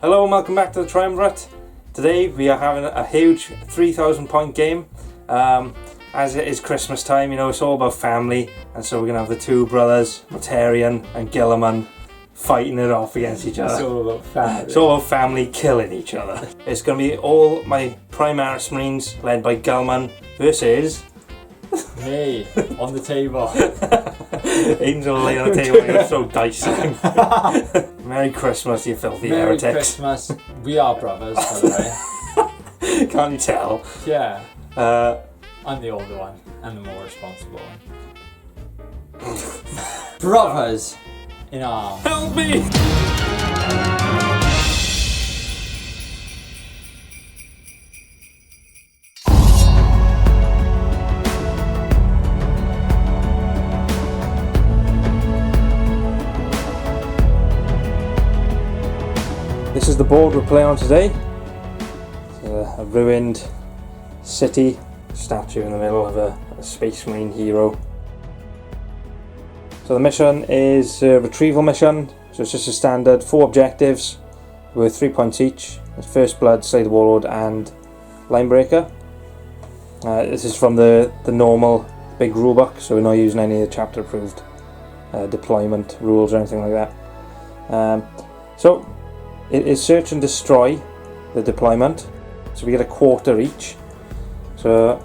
Hello and welcome back to the Triumvirate. Today we are having a huge 3,000 point game. As it is Christmas time, you know, it's all about family, and so we're going to have the two brothers, Aidan and Guilliman, fighting it off against each other. It's all about family. It's all about family killing each other. It's going to be all my Primaris Marines, led by Guilliman, versus... Me, on the table. Aidan's going to lay on the table and throw dice at him. Merry Christmas, you filthy Merry heretics. Christmas. We are brothers, by the way. Can't you tell? Yeah. I'm the older one and the more responsible one. Brothers in arms. Help me! This is the board we're playing on today. It's a ruined city, statue in the middle of a Space Marine hero. So the mission is a retrieval mission, so it's just a standard 4 objectives worth 3 points each. It's First Blood, Slay the Warlord and Linebreaker. This is from the normal big rulebook, so we're not using any of the chapter approved deployment rules or anything like that. So it is search and destroy the deployment, so we get a quarter each. So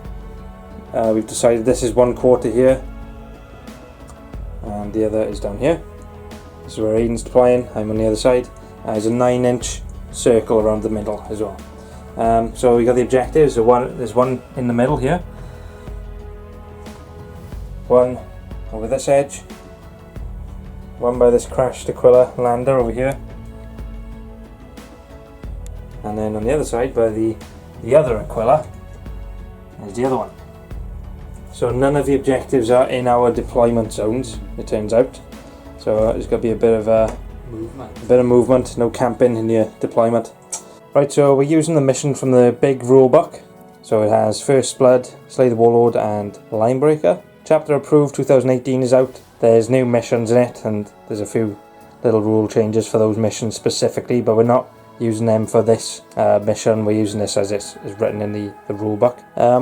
we've decided this is 1 quarter here and the other is down here. This is where Aidan's deploying, I'm on the other side. There's a 9-inch circle around the middle as well. So we got the objectives. There's one in the middle here, one over this edge, one by this crashed Aquila lander over here, and then on the other side by the other Aquila, there's the other one. So none of the objectives are in our deployment zones, it turns out. So there's got to be a bit of movement, no camping in your deployment. Right, so we're using the mission from the big rulebook. So it has First Blood, Slay the Warlord and Linebreaker. Chapter approved 2018 is out. There's new missions in it and there's a few little rule changes for those missions specifically, but we're not using them for this mission. We're using this as it's written in the rulebook.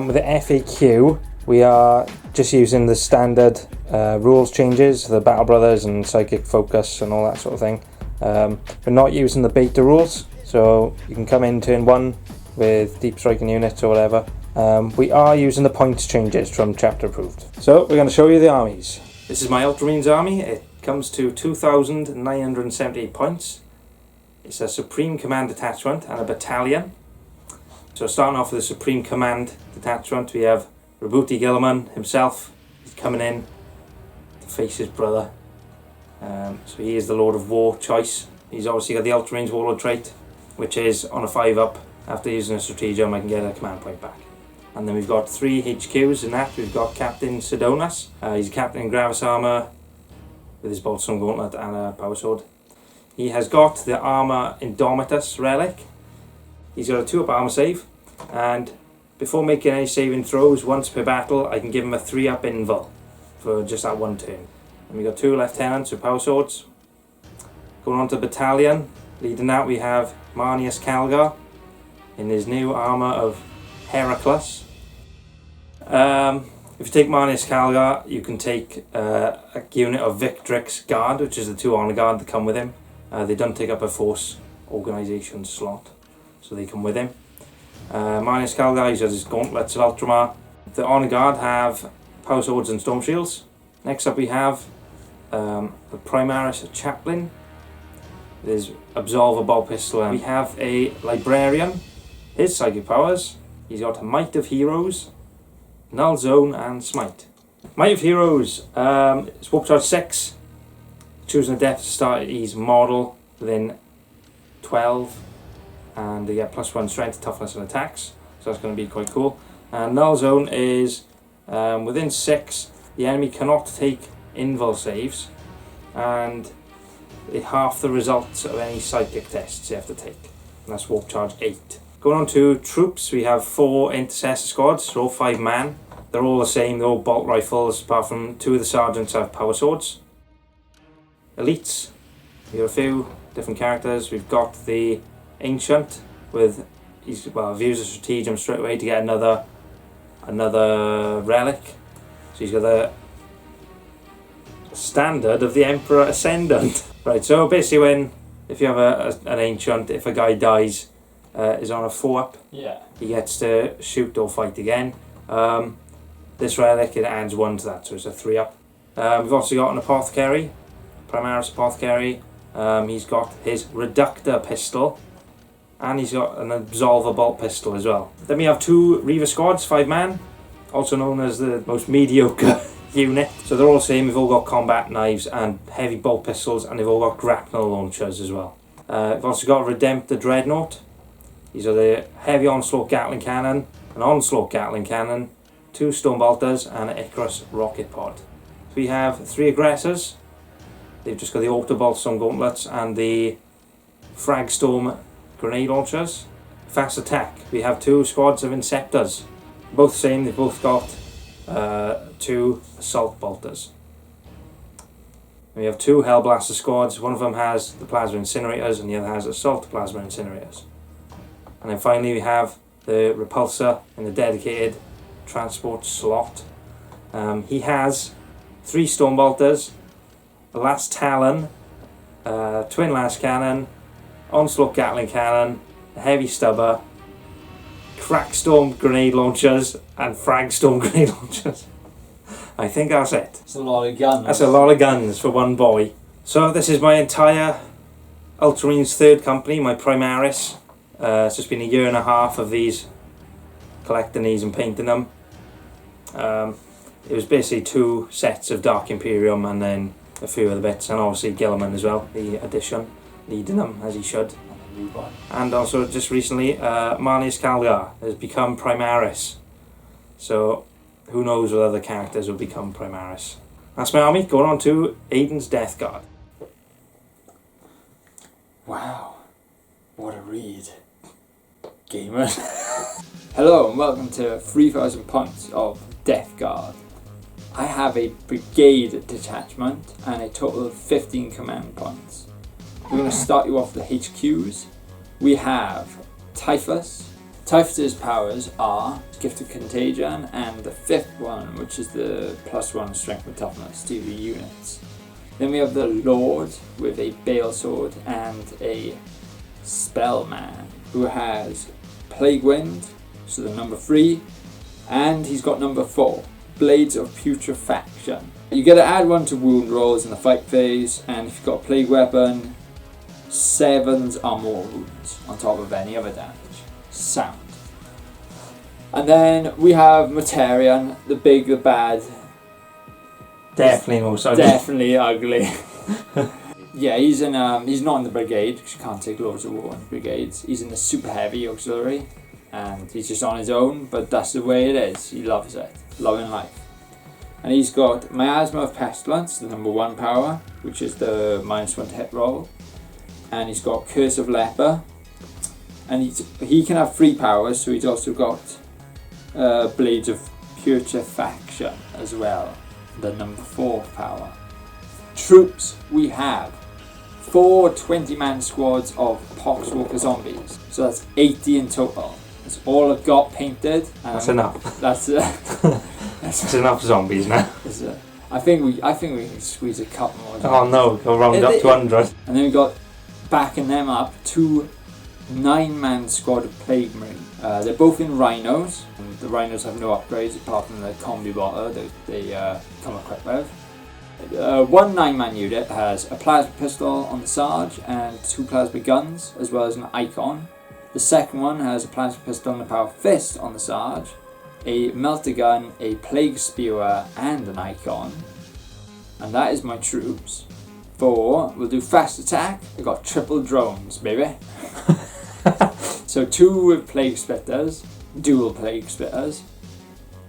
With the FAQ, we are just using the standard rules changes, the Battle Brothers and Psychic Focus and all that sort of thing. We're not using the beta rules, so you can come in turn 1 with deep striking units or whatever. We are using the points changes from chapter approved. So we're going to show you the armies. This is my Ultramarines army. It comes to 2,978 points. It's a Supreme Command detachment and a battalion. So starting off with the Supreme Command detachment, we have Roboute Guilliman himself. He's coming in to face his brother. So he is the Lord of War choice. He's obviously got the Ultramarines Warlord trait, which is on a 5-up. After using a stratagem, I can get a command point back. And then we've got 3 HQs in that. We've got Captain Sedonas. He's a captain in Gravis armour with his Boltstone Gauntlet and a power sword. He has got the Armour Indomitus relic. He's got a 2-up armour save, and before making any saving throws once per battle, I can give him a 3-up invul for just that 1 turn. And we've got 2 lieutenants with power swords. Going on to battalion, leading that we have Marneus Calgar in his new armour of Heracles. If you take Marneus Calgar, you can take a unit of Victrix Guard, which is the 2 honour guard that come with him. They don't take up a force organisation slot, so they come with him. Marneus Calgar, he has his gauntlets of Ultramar. The honour guard have power swords and storm shields. Next up we have the Primaris chaplain. There's Absolve a bow pistol. And we have a librarian. His psychic powers. He's got Might of Heroes, Null Zone and Smite. Might of Heroes. It's Warp Charge 6. Choosing a death to start ease model within 12, and they get +1 strength, toughness and attacks, so that's going to be quite cool. And Null Zone is within 6, the enemy cannot take invul saves, and half the results of any psychic tests you have to take, and that's Warp Charge 8. Going on to troops, we have 4 intercessor squads, they're all 5 man. They're all the same, they're all bolt rifles, apart from 2 of the sergeants have power swords. Elites, we have a few different characters. We've got the ancient with, I've used a stratagem straight away to get another relic. So he's got the standard of the Emperor Ascendant. Right, so basically if you have an ancient, if a guy dies, is on a 4-up, he gets to shoot or fight again. This relic, it adds 1 to that, so it's a 3-up. We've also got an apothecary, Primaris apothecary. He's got his reductor pistol, and he's got an absolver bolt pistol as well. Then we have 2 Reaver squads, 5-man, also known as the most mediocre unit. So they're all the same, they've all got combat knives and heavy bolt pistols, and they've all got grapnel launchers as well. We've also got a Redemptor Dreadnought. These are the heavy onslaught Gatling cannon, an onslaught Gatling cannon, 2 stone bolters, and an Icarus rocket pod. So we have 3 aggressors. They've just got the Autobolt stone gauntlets and the Fragstorm grenade launchers. Fast attack, we have 2 squads of Inceptors. Both the same, they've both got 2 assault bolters. We have 2 Hellblaster squads. One of them has the plasma incinerators and the other has assault plasma incinerators. And then finally we have the repulsor in the dedicated transport slot. He has 3 stone bolters, a last talon, twin last cannon, onslaught Gatling cannon, a heavy stubber, Crackstorm grenade launchers, and Fragstorm grenade launchers. I think that's it. That's a lot of guns. That's a lot of guns for one boy. So this is my entire Ultramarines 3rd company, my Primaris. It's just been a year and a half of these, collecting these and painting them. It was basically 2 sets of Dark Imperium and then a few other bits, and obviously Guilliman as well, the addition, leading them as he should. And also just recently, Marneus Calgar has become Primaris. So who knows what other characters will become Primaris. That's my army. Going on to Aidan's Death Guard. Wow, what a read. Gamer. Hello and welcome to 3,000 points of Death Guard. I have a brigade detachment and a total of 15 command points. We're going to start you off with the HQs. We have Typhus. Typhus's powers are Gift of Contagion and the 5th one, which is the +1 strength and toughness to the units. Then we have the Lord with a Bale Sword and a Spellman who has Plague Wind, so the number 3, and he's got number 4, Blades of Putrefaction. You get to add 1 to wound rolls in the fight phase, and if you've got a plague weapon, 7s or more wounds on top of any other damage. Sound. And then we have Materian, the big, the bad. Definitely most ugly. Definitely ugly. Yeah, he's not in the brigade because you can't take Lords of War in brigades. He's in the super heavy auxiliary, and he's just on his own. But that's the way it is. He loves it, loving life. And he's got Miasma of Pestilence, the number 1 power, which is the -1 to hit roll. And he's got Curse of Leper, and he can have 3 powers. So he's also got Blades of Putrefaction as well, the number 4 power. Troops, we have 4 20-man squads of Poxwalker zombies, so that's 80 in total. That's all I've got painted. That's enough. That's enough zombies now. I think we can squeeze a couple more. Oh no, go round up to 100. And then we got, backing them up, 2 9-man squad of Plague Marine. They're both in Rhinos. And the Rhinos have no upgrades apart from the combi botter they come equipped with. 1 9-man unit has a plasma pistol on the Sarge and 2 plasma guns, as well as an icon. The second one has a plasma pistol and a power fist on the Sarge, a melter gun, a plague spewer, and an icon. And that is my troops. 4, we'll do fast attack. I got triple drones, baby. So 2 with plague spitters, dual plague spitters,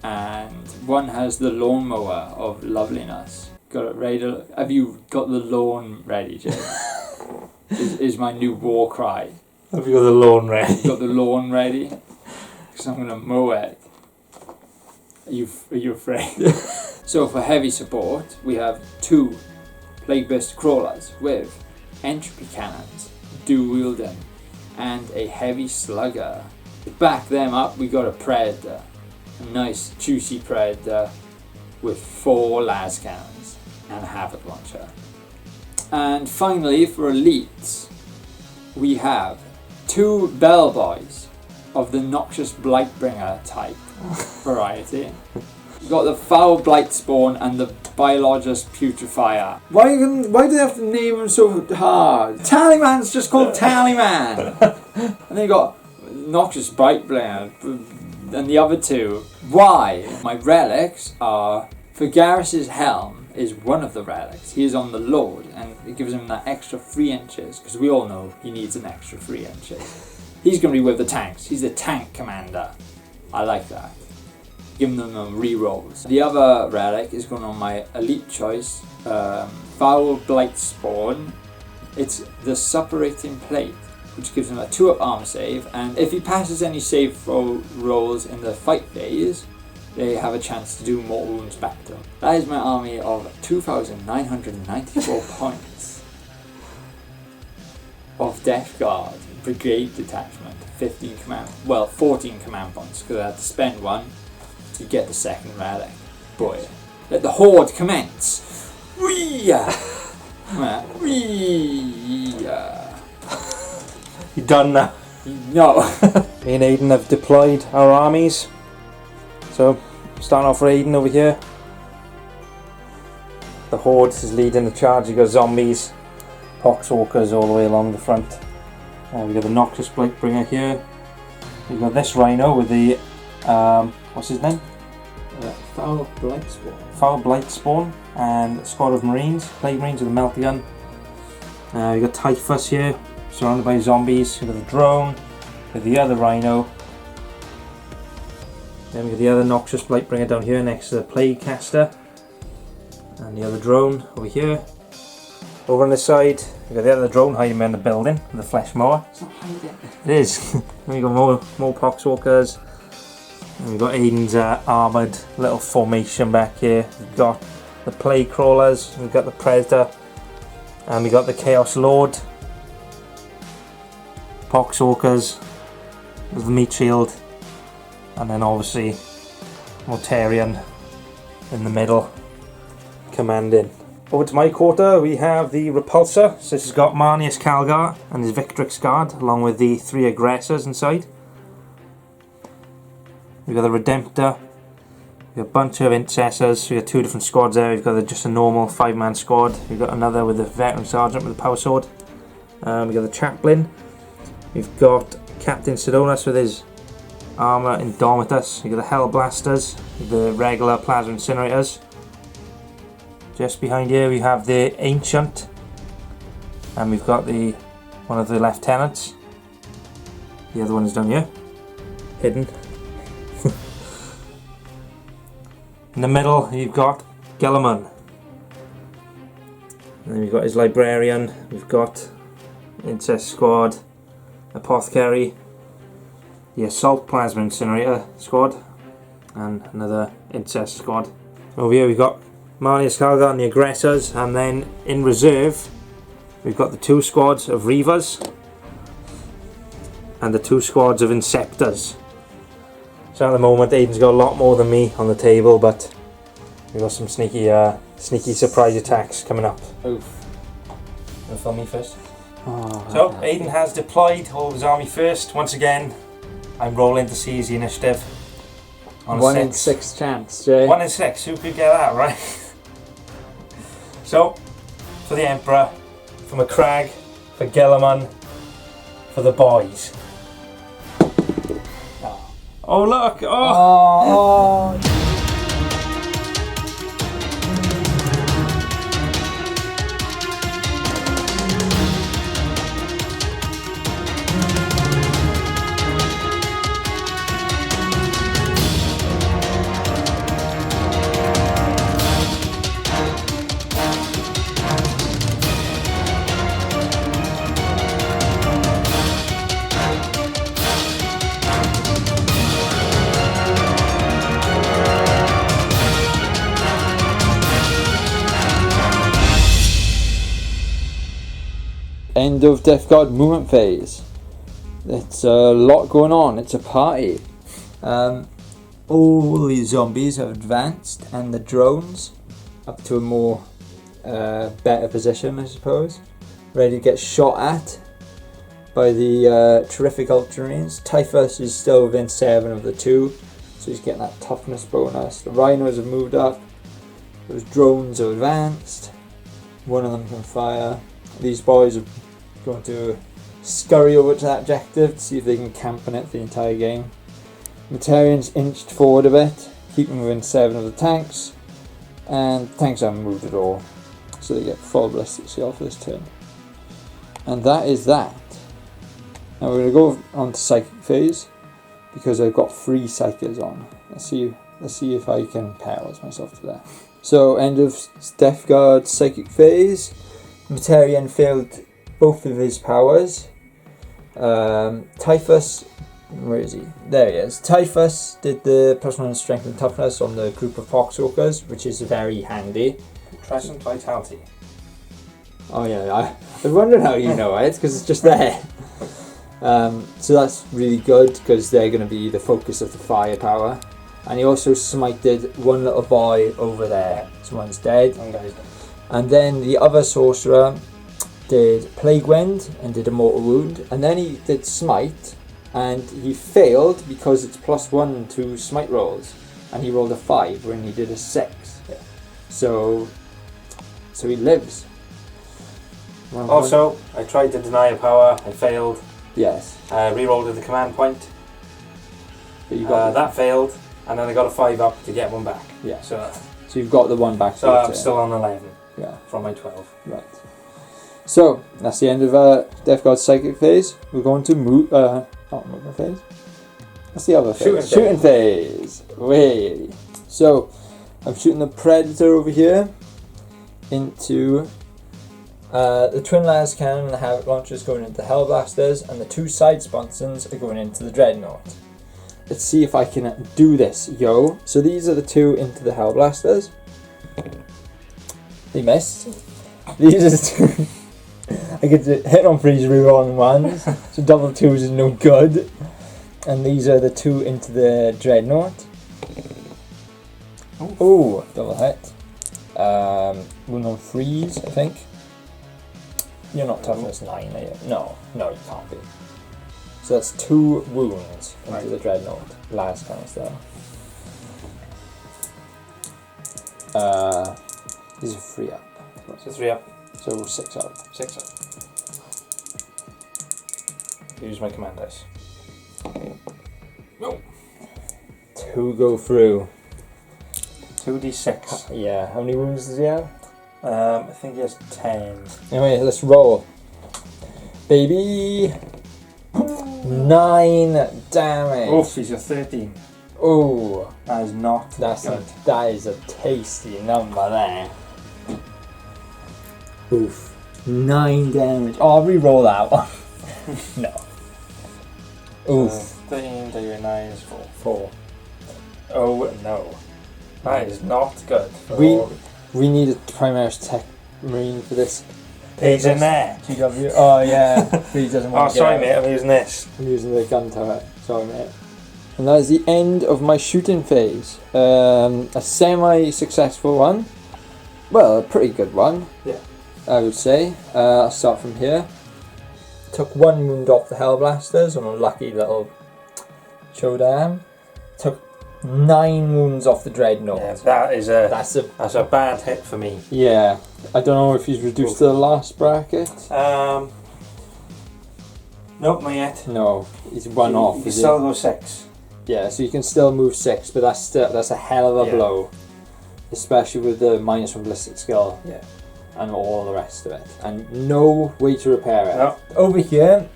and 1 has the lawnmower of loveliness. Got it ready to, have you got the lawn ready, Jay? is my new war cry. Have you got the lawn ready? Got the lawn ready? Because I'm going to mow it. Are you afraid? So for heavy support, we have 2 Plague Beast crawlers with entropy cannons, dual wielding. and a heavy slugger. To back them up, we got a predator, a nice juicy predator with 4 las cannons and a havoc launcher. And finally, for elites, we have 2 bellboys of the noxious Blightbringer type variety. We've got the foul blight spawn and the biologist putrefier. Why do they have to name them so hard? Tallyman's just called Tallyman. And then you got noxious Blightbringer and the other 2. Why? My relics are Fergaris's helm is one of the relics. He is on the Lord and it gives him that extra 3 inches because we all know he needs an extra 3 inches. He's going to be with the tanks. He's a tank commander. I like that. Giving them re-rolls. The other relic is going on my elite choice, Foul Blight Spawn. It's the Suppurating Plate, which gives him a 2-up armor save, and if he passes any save rolls in the fight phase, they have a chance to do more wounds back to him. That is my army of 2,994 points of Death Guard Brigade Detachment. 14 command points because I had to spend 1 to get the second relic. Boy, let the horde commence. Wee-ya! Wee-ya! You done now? No. Me and Aidan have deployed our armies. So, starting off with Aidan over here. The horde is leading the charge. You got zombies, poxwalkers all the way along the front. We got the noxious Blightbringer here. We've got this rhino with the what's his name? Foul Blight Spawn. Foul Blight Spawn, and a squad of Marines, Plague Marines with a melty gun. We've got Typhus here, surrounded by zombies. We've got the drone with the other rhino. Then we've got the other noxious Blightbringer down here next to the Plague Caster. And the other drone over here. Over on this side, we've got the other drone hiding behind the building with the flesh mower. It's not hiding. It is. Then we've got more poxwalkers. And we've got Aidan's armoured little formation back here. We've got the plague crawlers, we've got the predator, and we've got the chaos lord, poxwalkers with the meat shield, and then obviously Mortarion in the middle commanding. Over to my quarter we have the repulsor. So this has got Marneus Calgar and his Victrix guard along with the 3 aggressors inside. We've got the Redemptor, we've got a bunch of intercessors, we've got 2 different squads there. We've got just a normal 5-man squad, we've got another with a veteran sergeant with a power sword, we've got the chaplain, we've got Captain Sidonus with his armour Indomitus, we've got the Hellblasters, the regular plasma incinerators. Just behind here we have the Ancient, and we've got one of the lieutenants. The other one is down here, hidden. In the middle you've got Guilliman. And then we've got his librarian, we've got incest squad, apothecary, the assault plasma incinerator squad, and another incest squad. Over here we've got Marneus Calgar and the aggressors, and then in reserve we've got the 2 squads of Reavers and the 2 squads of Inceptors. So at the moment Aidan's got a lot more than me on the table, but we've got some sneaky surprise attacks coming up. Oof. You want to film me first? Oh, So Aidan has deployed all of his army first. Once again, I'm rolling to seize the initiative. On 1 in 6 chance, Jay. 1 in 6, who could get that, right? So, for the Emperor, for McCrag, for Guilliman, for the boys. Oh look! Oh! End of Death Guard movement phase. It's a lot going on. It's a party. All these zombies have advanced, and the drones up to a more better position, I suppose. Ready to get shot at by the terrific Ultramarines. Typhus is still within 7 of the 2, so he's getting that toughness bonus. The rhinos have moved up. Those drones are advanced. One of them can fire. These boys are going to scurry over to that objective to see if they can camp on it the entire game. Materians inched forward a bit, keeping within 7 of the tanks, and the tanks haven't moved at all, so they get full ballistic skill for this turn. And that is that. Now we're going to go on to psychic phase, because I've got 3 psychers on. Let's see if I can paralyze myself to that. So end of Death Guard psychic phase. Materian failed both of his powers. Typhus, where is he? There he is. Typhus did the +1 strength and toughness on the group of Poxwalkers, which is very handy. Present vitality. Oh yeah, I was wondering how you know it, because it's just there. So that's really good, because they're going to be the focus of the firepower. And he also smited one little boy over there, so one's dead. And then the other sorcerer did Plague Wind and did a mortal wound, and then he did Smite, and he failed because it's +1 to Smite rolls, and he rolled a 5 when he did a 6. Yeah. So he lives. Also, I tried to deny a power, I failed. Yes. Rerolled at the command point. But you got that failed, and then I got a 5 up to get one back. Yeah. So you've got the 1 back. So I'm still on 11. Yeah. From my 12. Right. So that's the end of Death Guard psychic phase. We're going to not movement phase. That's the other phase. Shooting phase. Way. So I'm shooting the Predator over here into the twin las cannon and the Havoc launchers going into the Hellblasters, and the 2 side sponsons are going into the Dreadnought. Let's see if I can do this, yo. So these are the 2 into the Hellblasters. They missed. These are the 2. I get to hit on 3s, reroll on 1s, so double 2s is no good. And these are the 2 into the Dreadnought. Oh, double hit. Wound on 3s, I think. You're not toughness 9, are you? No, you can't be. So that's 2 wounds into the Dreadnought. Last canister. These are 3 up. So 3 up. So 6 up. 6 up. Use my command dice. No. 2 go through. 2d6. Yeah, how many wounds does he have? I think he has 10. Anyway, let's roll. Baby! 9 damage. Oof, he's a 13. Oh, That is not good. That is a tasty number there. Oof. 9 damage. Oh, I'll re-roll that one. No. Oof. 13 to your 9 is 4. 4. Oh no. That is not good. We need a Primaris Marine for this. He's in there. GW. Oh yeah. He doesn't want to sorry mate, I'm using this. I'm using the gun turret. Sorry mate. And that is the end of my shooting phase. A semi-successful one. Well, a pretty good one. Yeah. I would say. I'll start from here. Took 1 wound off the Hellblasters on a lucky little showdown. Took 9 wounds off the Dreadnought. Yeah, that's a bad hit for me. Yeah. I don't know if he's reduced to the last bracket. Nope, not yet. No, he's 1 off. You can still go 6. Yeah, so you can still move 6, but that's a hell of a blow. Especially with the -1 ballistic skill. Yeah. And all the rest of it. And no way to repair it. No. Over here,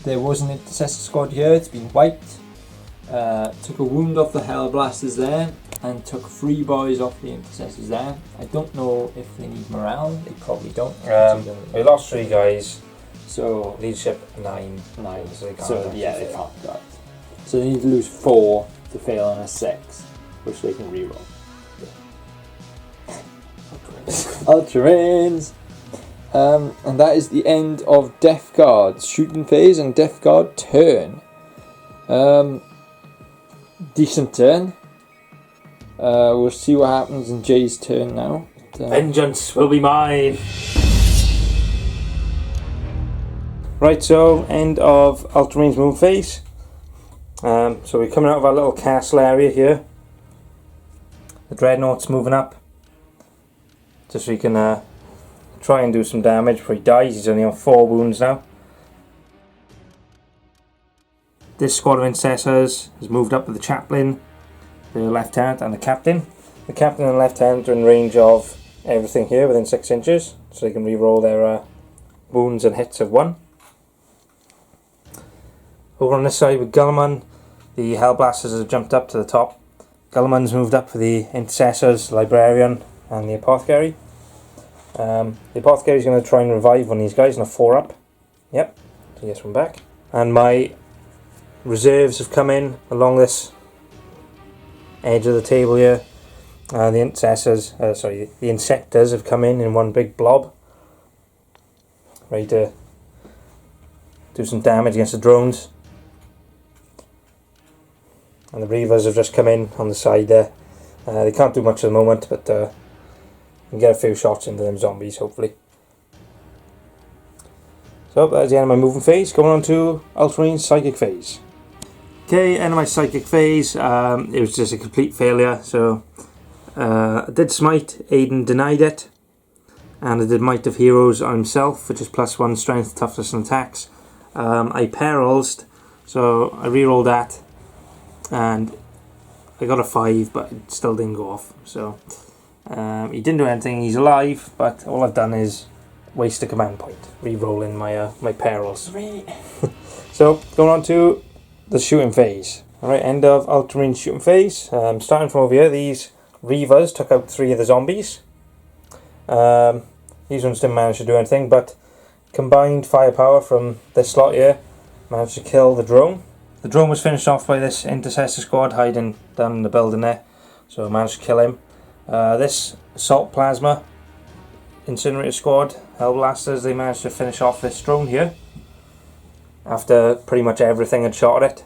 there was an intercessor squad here, it's been wiped. Took a wound off the Hellblasters there, and took 3 boys off the intercessors there. I don't know if they need morale, they probably don't. We lost 3 guys, so leadership 9. So they So can't go. So they need to lose 4 to fail on a 6, which they can reroll. Ultramarines! And that is the end of Death Guard's shooting phase and Death Guard turn. Decent turn. We'll see what happens in Jay's turn now. Vengeance will be mine. Right, so end of Ultramarines move phase. So we're coming out of our little castle area here. The Dreadnought's moving up, just so he can try and do some damage before he dies. He's only on 4 wounds now. This squad of intercessors has moved up with the chaplain, the lieutenant and the captain. The captain and lieutenant are in range of everything here within 6 inches, so they can re-roll their wounds and hits of 1. Over on this side with Guilliman, the Hellblasters have jumped up to the top. Guilliman's moved up for the intercessors, librarian and the apothecary. The apothecary's going to try and revive one of these guys on a 4 up. Yep, so he gets one back. And my reserves have come in along this edge of the table here. The intercessors, the insectors have come in one big blob, ready to do some damage against the drones. And the Reavers have just come in on the side there. They can't do much at the moment, but can get a few shots into them zombies, hopefully. So that's the end of my moving phase. Going on to Ultramarine psychic phase. Okay, end of my psychic phase. It was just a complete failure. So I did smite. Aidan denied it, and I did Might of Heroes on himself, which is +1 strength, toughness, and attacks. I perils, so I re-rolled that, and I got a 5, but it still didn't go off. So he didn't do anything. He's alive, but all I've done is waste a command point, re-rolling my my perils. So going on to the shooting phase. Alright, end of Ultramarine shooting phase. Starting from over here, these Reavers took out 3 of the zombies. These ones didn't manage to do anything, but combined firepower from this slot here managed to kill the drone. The drone was finished off by this intercessor squad hiding down in the building there, so I managed to kill him. This assault plasma incinerator squad, Hellblasters, they managed to finish off this drone here after pretty much everything had shot at it.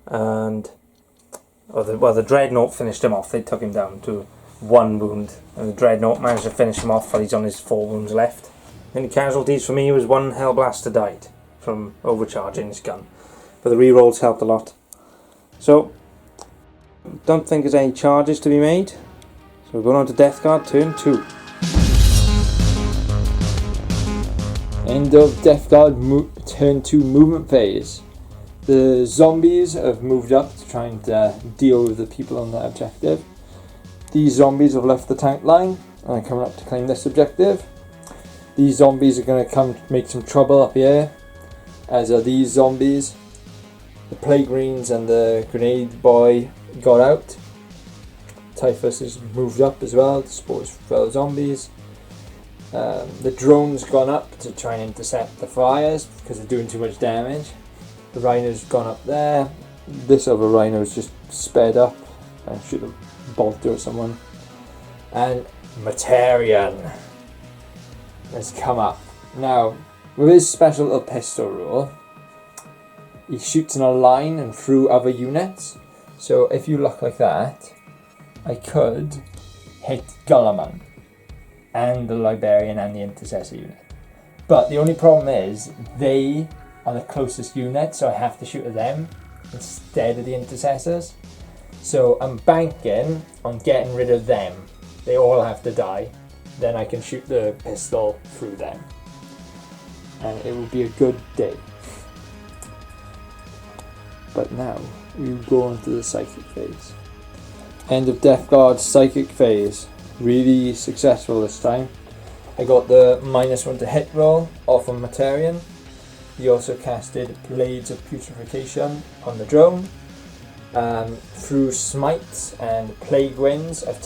And the Dreadnought finished him off. They took him down to 1 wound, and the Dreadnought managed to finish him off while he's on his 4 wounds left. Any casualties for me was 1 Hellblaster died from overcharging his gun, but the rerolls helped a lot. So don't think there's any charges to be made. So we're going on to Death Guard turn 2. End of Death Guard turn 2 movement phase. The zombies have moved up to try and deal with the people on that objective. These zombies have left the tank line and are coming up to claim this objective. These zombies are going to come make some trouble up here, as are these zombies. The Plague Marines and the Grenade Boy got out. Typhus has moved up as well to support his fellow zombies. The drone's gone up to try and intercept the fires because they're doing too much damage. The Rhino's gone up there. This other Rhino's just sped up and shoot a bolter at someone. And Materian has come up. Now, with his special little pistol rule, he shoots in a line and through other units. So if you look like that, I could hit Guilliman and the Librarian and the Intercessor unit. But the only problem is they are the closest unit, so I have to shoot at them instead of the Intercessors. So I'm banking on getting rid of them. They all have to die. Then I can shoot the pistol through them. And it will be a good day. But now, we go on to the Psychic phase. End of Death Guard Psychic phase. Really successful this time. I got the -1 to hit roll off of Materian. He also casted Blades of Putrefaction on the drone. Through Smite and Plague Winds, I've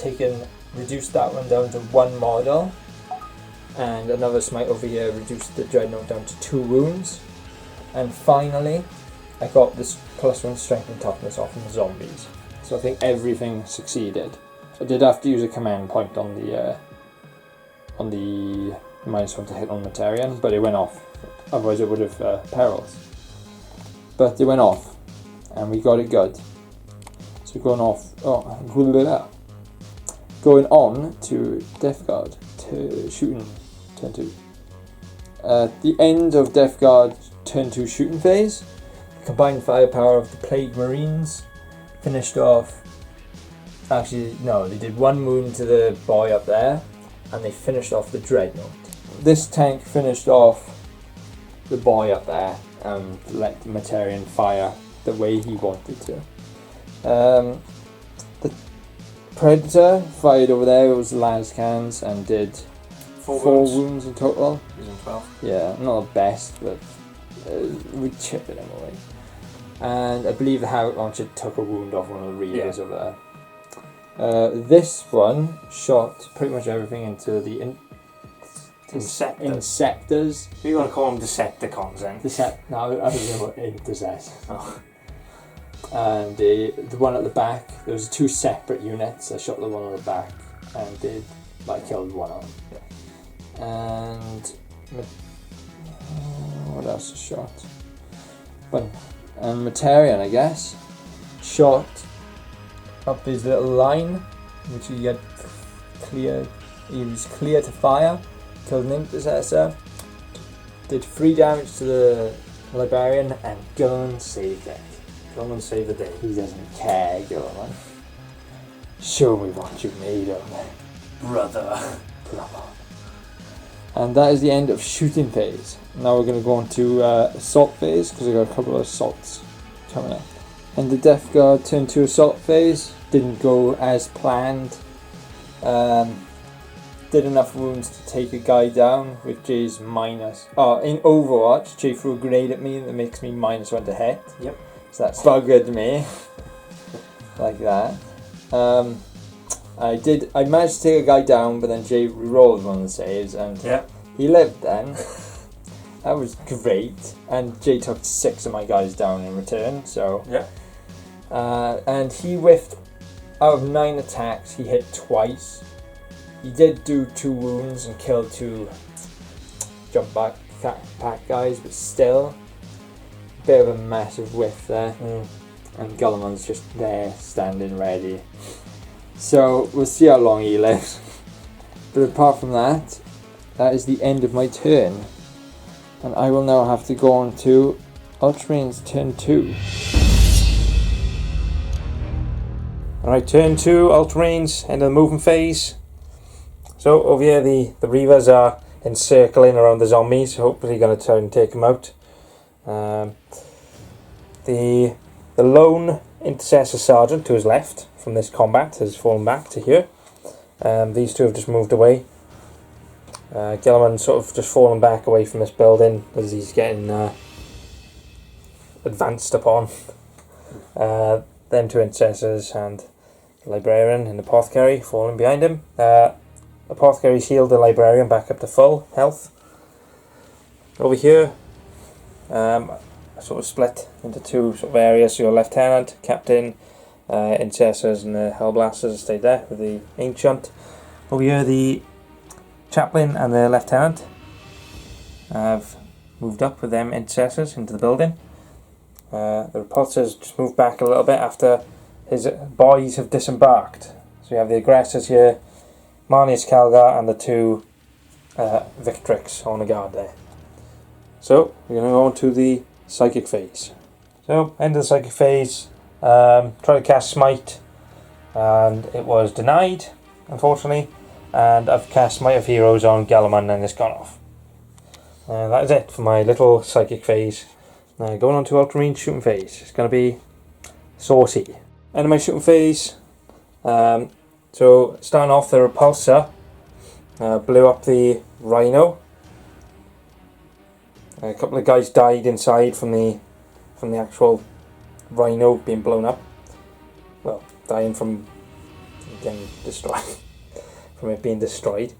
reduced that one down to 1 model. And another Smite over here reduced the Dreadnought down to 2 wounds. And finally, I got this +1 strength and toughness off of the zombies. So I think everything succeeded. I did have to use a command point on the -1 to hit on Materian, but it went off. Otherwise it would have perils. But it went off, and we got it good. So going on to Death Guard, to shooting, turn 2. At the end of Death Guard turn 2 shooting phase, the combined firepower of the Plague Marines finished off. Actually, no, they did 1 wound to the boy up there, and they finished off the Dreadnought. This tank finished off the boy up there and let the Materian fire the way he wanted to. The Predator fired over there, it was Lascans, and did 4 wounds in total. Using 12. Yeah, not the best, but we chipped it away. And I believe the Havoc Launcher took a wound off one of the Reavers over there. This one shot pretty much everything into the Insectors. You want to call them Decepticons then? No, I don't know what Intercept. Oh. And the one at the back, there was 2 separate units. I shot the one on the back and killed one of them. Yeah. And what else was shot? And Materian, I guess, shot up his little line, which he had clear. He was clear to fire. Killed an Intercessor. Did 3 damage to the Librarian, and Guilliman saved it. Guilliman saved the day. He doesn't care, Guilliman. Show me what you made of me, Brother. And that is the end of shooting phase. Now we're going to go on to assault phase, because we've got a couple of assaults coming up. And the Death Guard turn 2 assault phase didn't go as planned. Did enough wounds to take a guy down with Jay's minus. Oh, in Overwatch, Jay threw a grenade at me that makes me -1 to hit. Yep. So that buggered me. Like that. I managed to take a guy down, but then Jay rolled one of the saves, and he lived then. That was great. And Jay took 6 of my guys down in return, so. Yeah. And he whiffed, out of 9 attacks, he hit twice. He did do 2 wounds and killed 2 jump back pack guys, but still, bit of a massive whiff there. And Guilliman's just there, standing ready. So we'll see how long he lives. But apart from that, that is the end of my turn. And I will now have to go on to Ultramarines turn 2. Alright, turn 2, Ultramarines, end of the movement phase. So over here the Reavers are encircling around the zombies, hopefully going to try and take them out. The lone Intercessor Sergeant to his left from this combat has fallen back to here. These 2 have just moved away. Guilliman sort of just fallen back away from this building as he's getting advanced upon. Them 2 Intercessors and the Librarian and the Apothecary falling behind him. Apothecary's healed the Librarian back up to full health. Over here, sort of split into 2 sort of areas. So your Lieutenant, Captain, Intercessors and the Hellblasters stayed there with the Ancient. Over here the Chaplain and the Lieutenant have moved up with them Intercessors into the building. The Repulsors just moved back a little bit after his boys have disembarked. So we have the Aggressors here, Marneus, Calgar and the 2 Victrix on the guard there. So we're going to go on to the Psychic phase. So end of the Psychic phase, tried to cast Smite and it was denied, unfortunately, and I've cast Smite of Heroes on Guilliman and it's gone off. That is it for my little Psychic phase. Now going on to Ultramarine shooting phase. It's going to be saucy. End of my shooting phase. So starting off, the Repulsor blew up the Rhino. A couple of guys died inside from the actual Rhino being blown up. Well, dying from getting destroyed, from it being destroyed.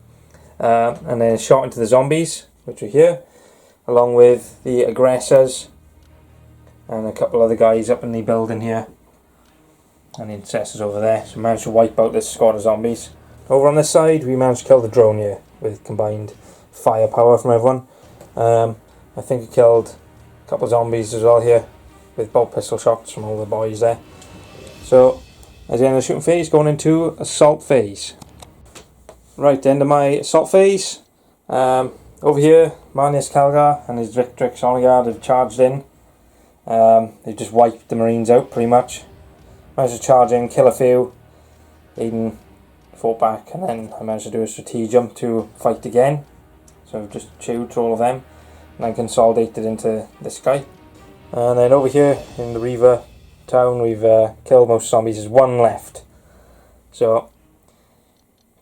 And then shot into the zombies, which are here, along with the Aggressors and a couple other guys up in the building here, and the Intercessors over there. So we managed to wipe out this squad of zombies. Over on this side, we managed to kill the drone here with combined firepower from everyone. I think I killed a couple of zombies as well here with bolt pistol shots from all the boys there. So, as the end of the shooting phase, going into assault phase. Right, end of my assault phase. Over here, Marneus Calgar and his Retrieval Sonneguard have charged in. They just wiped the Marines out pretty much. Managed to charge in, kill a few. Aidan fought back, and then I managed to do a stratagem to fight again. So I've just chewed through all of them, and then consolidated into this guy. And then over here in the Reaver town, we've killed most zombies. There's one left. So,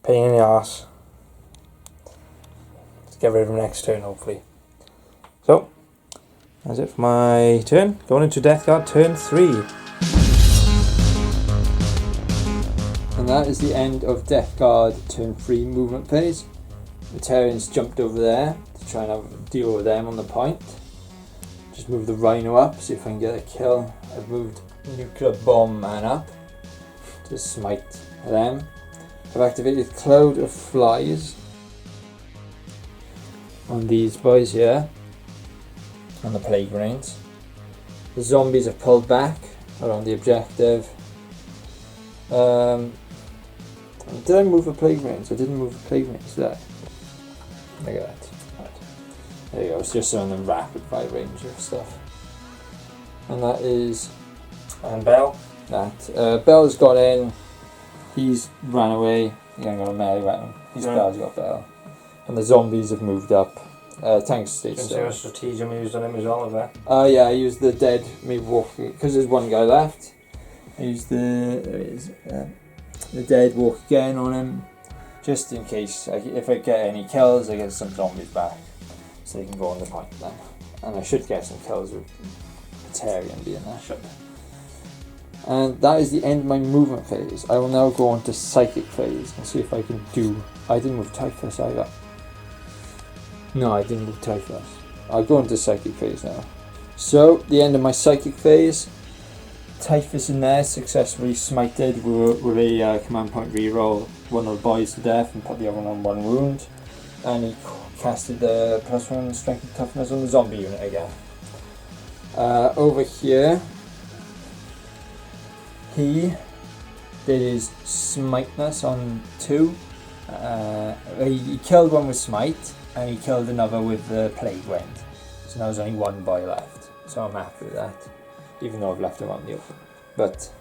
pain in the arse. Let's get rid of him next turn, hopefully. So, that's it for my turn. Going into Death Guard turn 3. And that is the end of Death Guard turn 3 movement phase. The Terrans jumped over there to try and deal with them on the point. Just move the Rhino up, see if I can get a kill. I've moved Nuclear Bomb Man up to smite them. I've activated Cloud of Flies on these boys here, on the Plague Marines. The zombies have pulled back around the objective. Did I move the Plague Marines? I didn't move the Plague Marines, did I? Look at that. Right. There you go, it's just on the rapid fire range of stuff. And that is... And Bell. That. Bell's got in. He's ran away. He ain't got a melee weapon. He's Bell's got Bell. And the zombies have moved up. Tank stage. Didn't see what stratagem you used on him as well, is that? Yeah, I used the dead me walking, because there's one guy left. I used the dead walk again on him, just in case. If I get any kills, I get some zombies back, so they can go on the point then. And I should get some kills with Batarian being there. Should. And that is the end of my movement phase. I will now go on to psychic phase and see if I can do... I didn't move Typhus either. No, I didn't move Typhus. I'll go into psychic phase now. So, the end of my psychic phase. Typhus in there successfully smited with a command point reroll one of the boys to death and put the other one on 1 wound. And he casted the +1 strength and toughness on the zombie unit again. Over here, he did his smiteness on 2. He killed one with smite, and he killed another with the plague wind. So now there's only 1 boy left. So I'm happy with that, even though I've left him on the open. But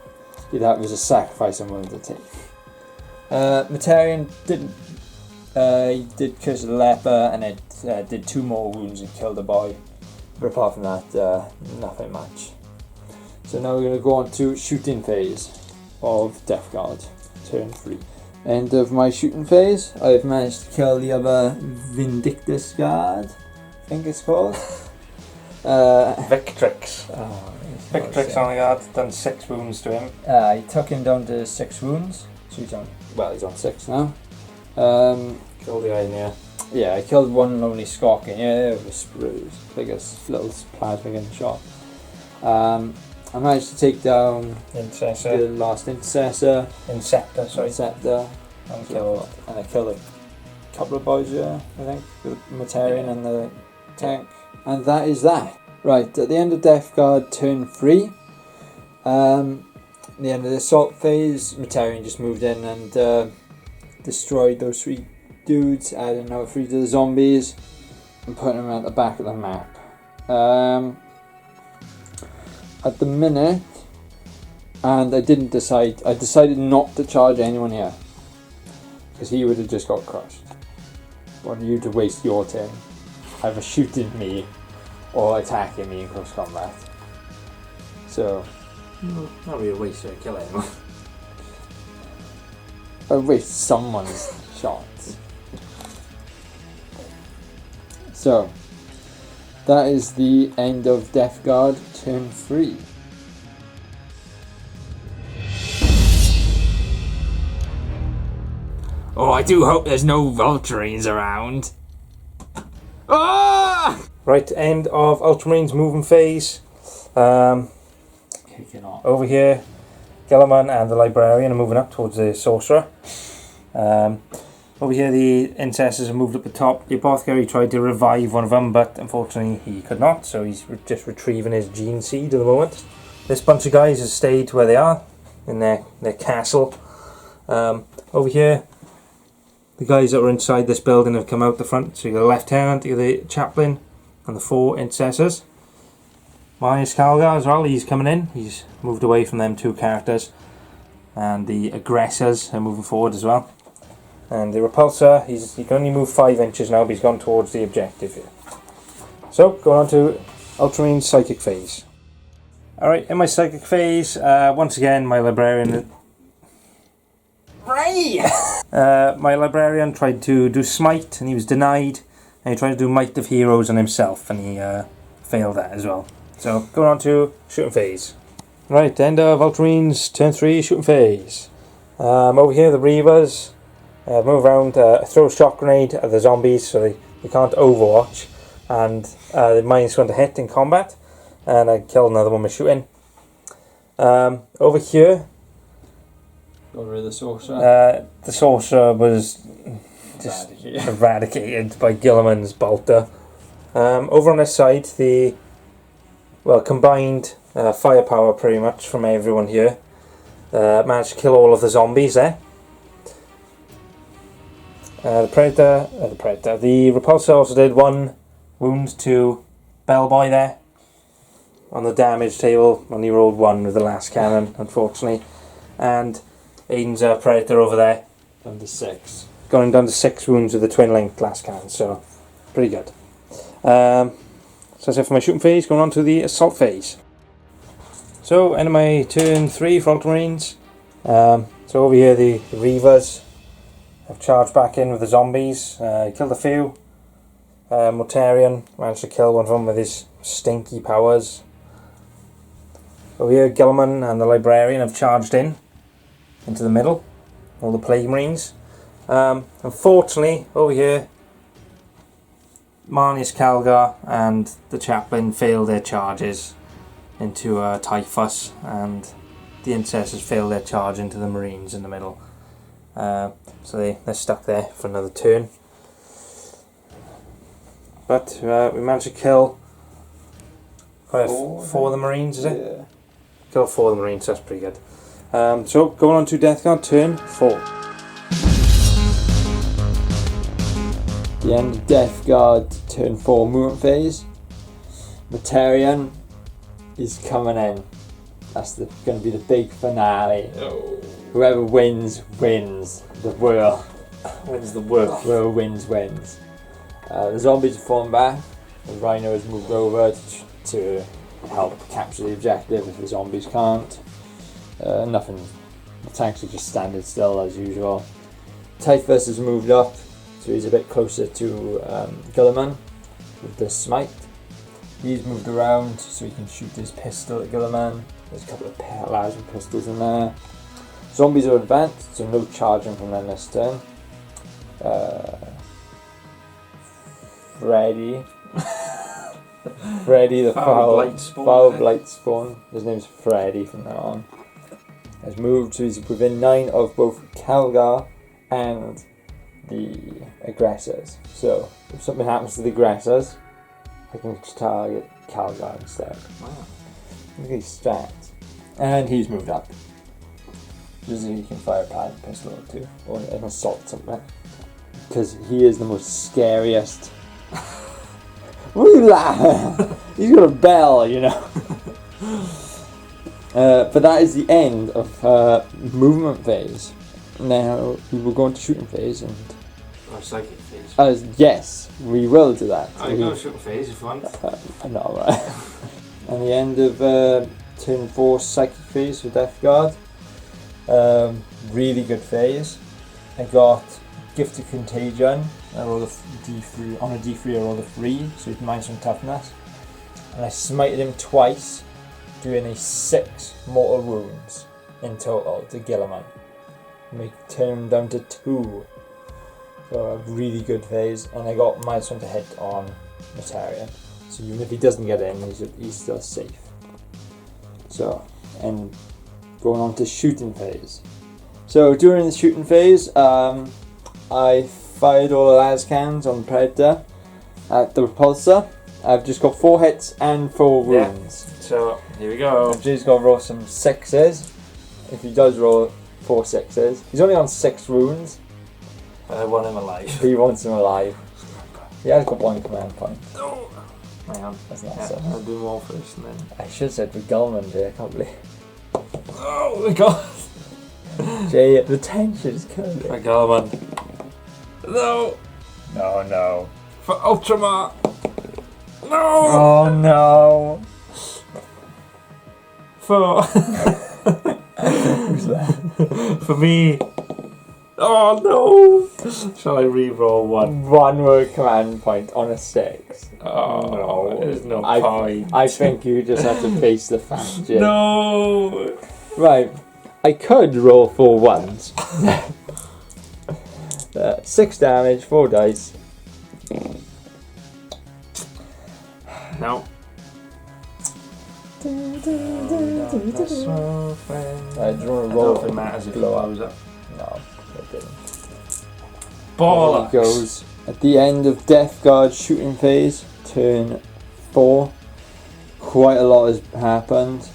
that was a sacrifice I'm willing to take. Matarian didn't. He did Curse of the Leper, and it did 2 more wounds and killed a boy. But apart from that, nothing much. So now we're going to go on to shooting phase of Death Guard, turn 3. End of my shooting phase. I've managed to kill the other Vindictus Guard, I think it's called. Victrix. Victrix on the guard, done 6 wounds to him. I took him down to 6 wounds, so he's on 6 now. Killed the guy in there. Yeah, I killed one lonely Scorpion. Yeah, it was like a little plasma shot. I managed to take down Intercessor. the last Intercessor. Inceptor, sorry. Inceptor. And I killed a couple of boys here, I think, the Matarian and the tank. And that is that. Right, at the end of Death Guard turn 3, the end of the assault phase, Matarian just moved in and destroyed those 3 dudes, adding another 3 to the zombies, and putting them at the back of the map. At the minute, and I decided not to charge anyone here, because he would have just got crushed. I want you to waste your turn either shooting me or attacking me in close combat. So, not really a waste of kill anyone. I waste someone's shots. So, that is the end of Death Guard turn 3. Oh, I do hope there's no Ultramarines around. Ah! Right, end of Ultramarines moving phase. Kicking off. Over here, Guilliman and the Librarian are moving up towards the Sorcerer. Over here the Incessors are moved up the top. The Apothecary tried to revive one of them, but unfortunately he could not, so he's just retrieving his gene seed at the moment. This bunch of guys have stayed where they are, in their castle. Over here, the guys that were inside this building have come out the front. So you got the Lieutenant, you got the Chaplain, and the 4 Incessors. Marneus Calgar as well, he's coming in. He's moved away from them 2 characters. And the Aggressors are moving forward as well. And the Repulsor, he can only move 5 inches now, but he's gone towards the objective here. So, going on to Ultramarine Psychic Phase. Alright, in my Psychic Phase, once again my Librarian... my Librarian tried to do Smite, and he was denied. And he tried to do Might of Heroes on himself, and he failed that as well. So, going on to Shooting Phase. Right, end of Ultramarines, turn 3, Shooting Phase. Over here, the Reavers move around, throw a shock grenade at the zombies so they can't overwatch, and the mine's going to hit in combat, and I kill another one with shooting. Over here, got rid of the Sorcerer. The Sorcerer was just eradicated by Guilliman's bolter. Over on this side, the combined firepower pretty much from everyone here managed to kill all of the zombies there. The Repulsor also did 1 wound to Bellboy there. On the damage table, only rolled 1 with the last cannon, unfortunately. And Aidan's Predator over there. Down to 6. Going down to 6 wounds with the twin-length last cannon, so pretty good. So that's it for my shooting phase, going on to the assault phase. So, end of my turn 3 for Ultramarines. So over here the Reavers have charged back in with the zombies, killed a few. Mortarion managed to kill one of them with his stinky powers. Over here Guilliman and the Librarian have charged into the middle, all the Plague Marines. Unfortunately, over here Marneus Calgar and the Chaplain failed their charges into Typhus, and the Incessors failed their charge into the Marines in the middle. So they're stuck there for another turn. But we managed to kill 4 of the Marines, is it? Yeah. Kill 4 of the Marines, that's pretty good. So going on to Death Guard, turn 4. The end of Death Guard, turn 4 movement phase. Mortarion is coming in. That's going to be the big finale. Oh. Whoever wins, wins the world. Wins the world. Whoever wins, wins. The zombies have fallen back. The Rhino has moved over to help capture the objective if the zombies can't. Nothing. The tanks are just standing still as usual. Typhus has moved up, so he's a bit closer to Guilliman with the smite. He's moved around so he can shoot his pistol at Guilliman. There's a couple of pillars and pistols in there. Zombies are advanced, so no charging from them this turn. Freddy the foul blight spawn. His name's Freddy from now on. Has moved, so he's within 9 of both Calgar and the aggressors. So if something happens to the aggressors, I can target Calgar instead. Wow. Look at these strats. And he's moved up. Just so he can fire a pad pistol or 2, or an assault something. Because he is the most scariest. What are you laughing? He's got a bell, you know. But that is the end of movement phase. Now we will go into shooting phase and. Or psychic phase. Yes, we will do that. I go shooting phase if you want. I'm not alright. And the end of turn 4 psychic phase for Death Guard. Really good phase. I got Gift of Contagion. I rolled a D3 on a D3. I rolled a 3, so he's minus 1 toughness. And I smited him twice, doing a 6 mortal wounds in total to Guilliman. Turn him down to 2. So a really good phase, and I got minus 1 to hit on Mortarion. So even if he doesn't get in, he's still safe. So, and going on to shooting phase. So during the shooting phase, I fired all the las cannons on the Predator at the repulsor. I've just got 4 hits and 4 wounds. Yeah. So here we go. I've just got to roll some 6s. If he does roll 4 6s, he's only on 6 wounds. I want him alive. He wants him alive. He has got 1 command point. No. Hang on. That's not Yeah, so. I'll do more first and then. I should have said with Guilliman there, I can't believe. Oh my god. Jay, the tension is killing me. For Guilliman. No. No. For Ultramar. No. Oh no. For. Who's that? For me. Oh no. Shall I re-roll 1? 1 word command point on a 6. Oh No. There's no I point. I think you just have to face the fact, Jay. No. Right. I could roll 4 ones. 6 damage, 4 dice. No. I just want to roll. It matters if it blow up. blows up. No, it didn't. Bollocks. There it goes. At the end of Death Guard shooting phase, turn 4. Quite a lot has happened.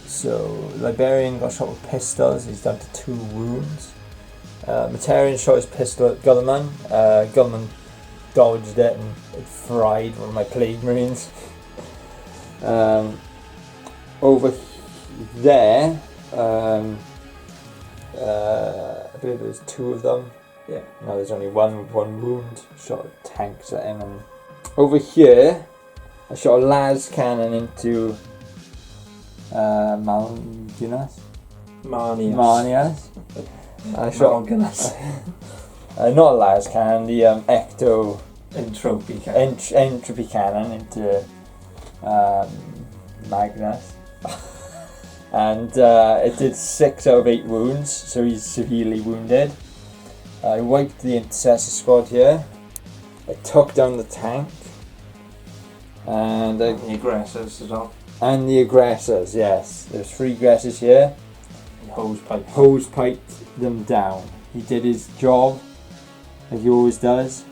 So, Liberian got shot with pistols, he's down to 2 wounds. Materian shot his pistol at Guilliman. Guilliman dodged it and it fried one of my Plague Marines. Over there, I believe there's 2 of them. Yeah. No, there's only one with 1 wound. Shot tanks at him. And over here, I shot a las cannon into Marneus. I shot not a las cannon, the ecto Entropy cannon. entropy cannon into Magnus. And it did 6 out of 8 wounds, so he's severely wounded. I wiped the intercessor squad here. I took down the tank. And The aggressors as well. and the aggressors, yes. There's 3 aggressors here. Hose pipe. Hose piped them down. He did his job, like he always does.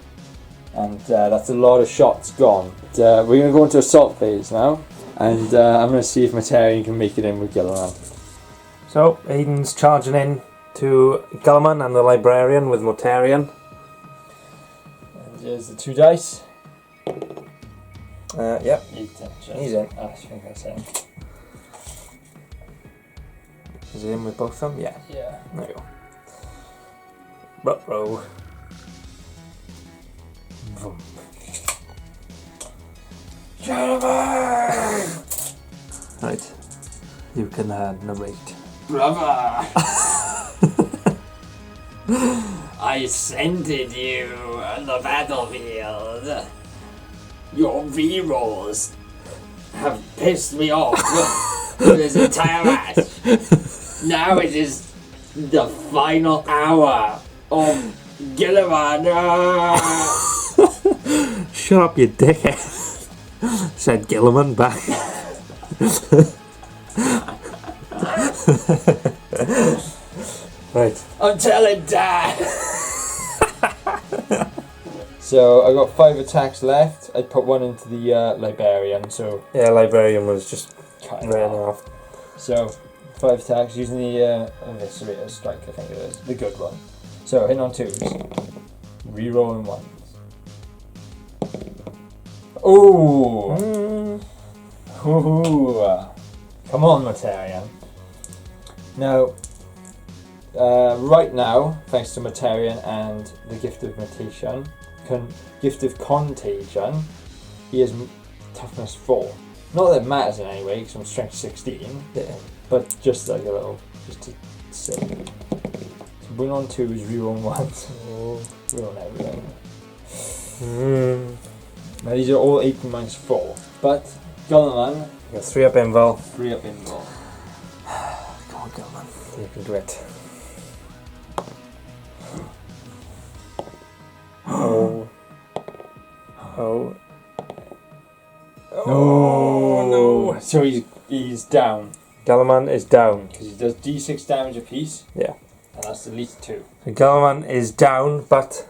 And that's a lot of shots gone. But, we're going to go into assault phase now. And I'm going to see if Materian can make it in with Guilliman. So, Aidan's charging in to Guilliman and the Librarian with Mortarian. And here's the 2 dice. Yep. He's in. I think that's him. Is he in with both of them? Yeah. Yeah. There you go. Ruh-roh. Vroom. Right. You can narrate. Brother! I scented you on the battlefield. Your rerolls have pissed me off for this entire match. Now it is the final hour of Guilliman. Shut up, you dickhead. Said Guilliman back. Right. I'm telling Dad. So I got 5 attacks left. I put 1 into the Liberian, so Yeah, Librarian was just cutting ran off. off. So 5 attacks using the Eviscerator strike, I think it is. The good one. So hitting on 2s. Rerolling 1s. Ooh! Ooh! Come on, Mortarion. Now, right now, thanks to Mortarion and the Gift of Contagion, he has toughness 4. Not that it matters in any way, because I'm strength 16. Yeah. But just like a little, just to say. So win on 2s, reroll 1s. Reroll everything. Now these are all 8 minus 4. But, Guilliman, You got 3 up invul. 3 up invul. Come on, Guilliman. You can do it. Oh. Oh. Oh no! So he's down. Guilliman is down. Because he does d6 damage apiece. Yeah. And that's at least 2. So Guilliman is down, but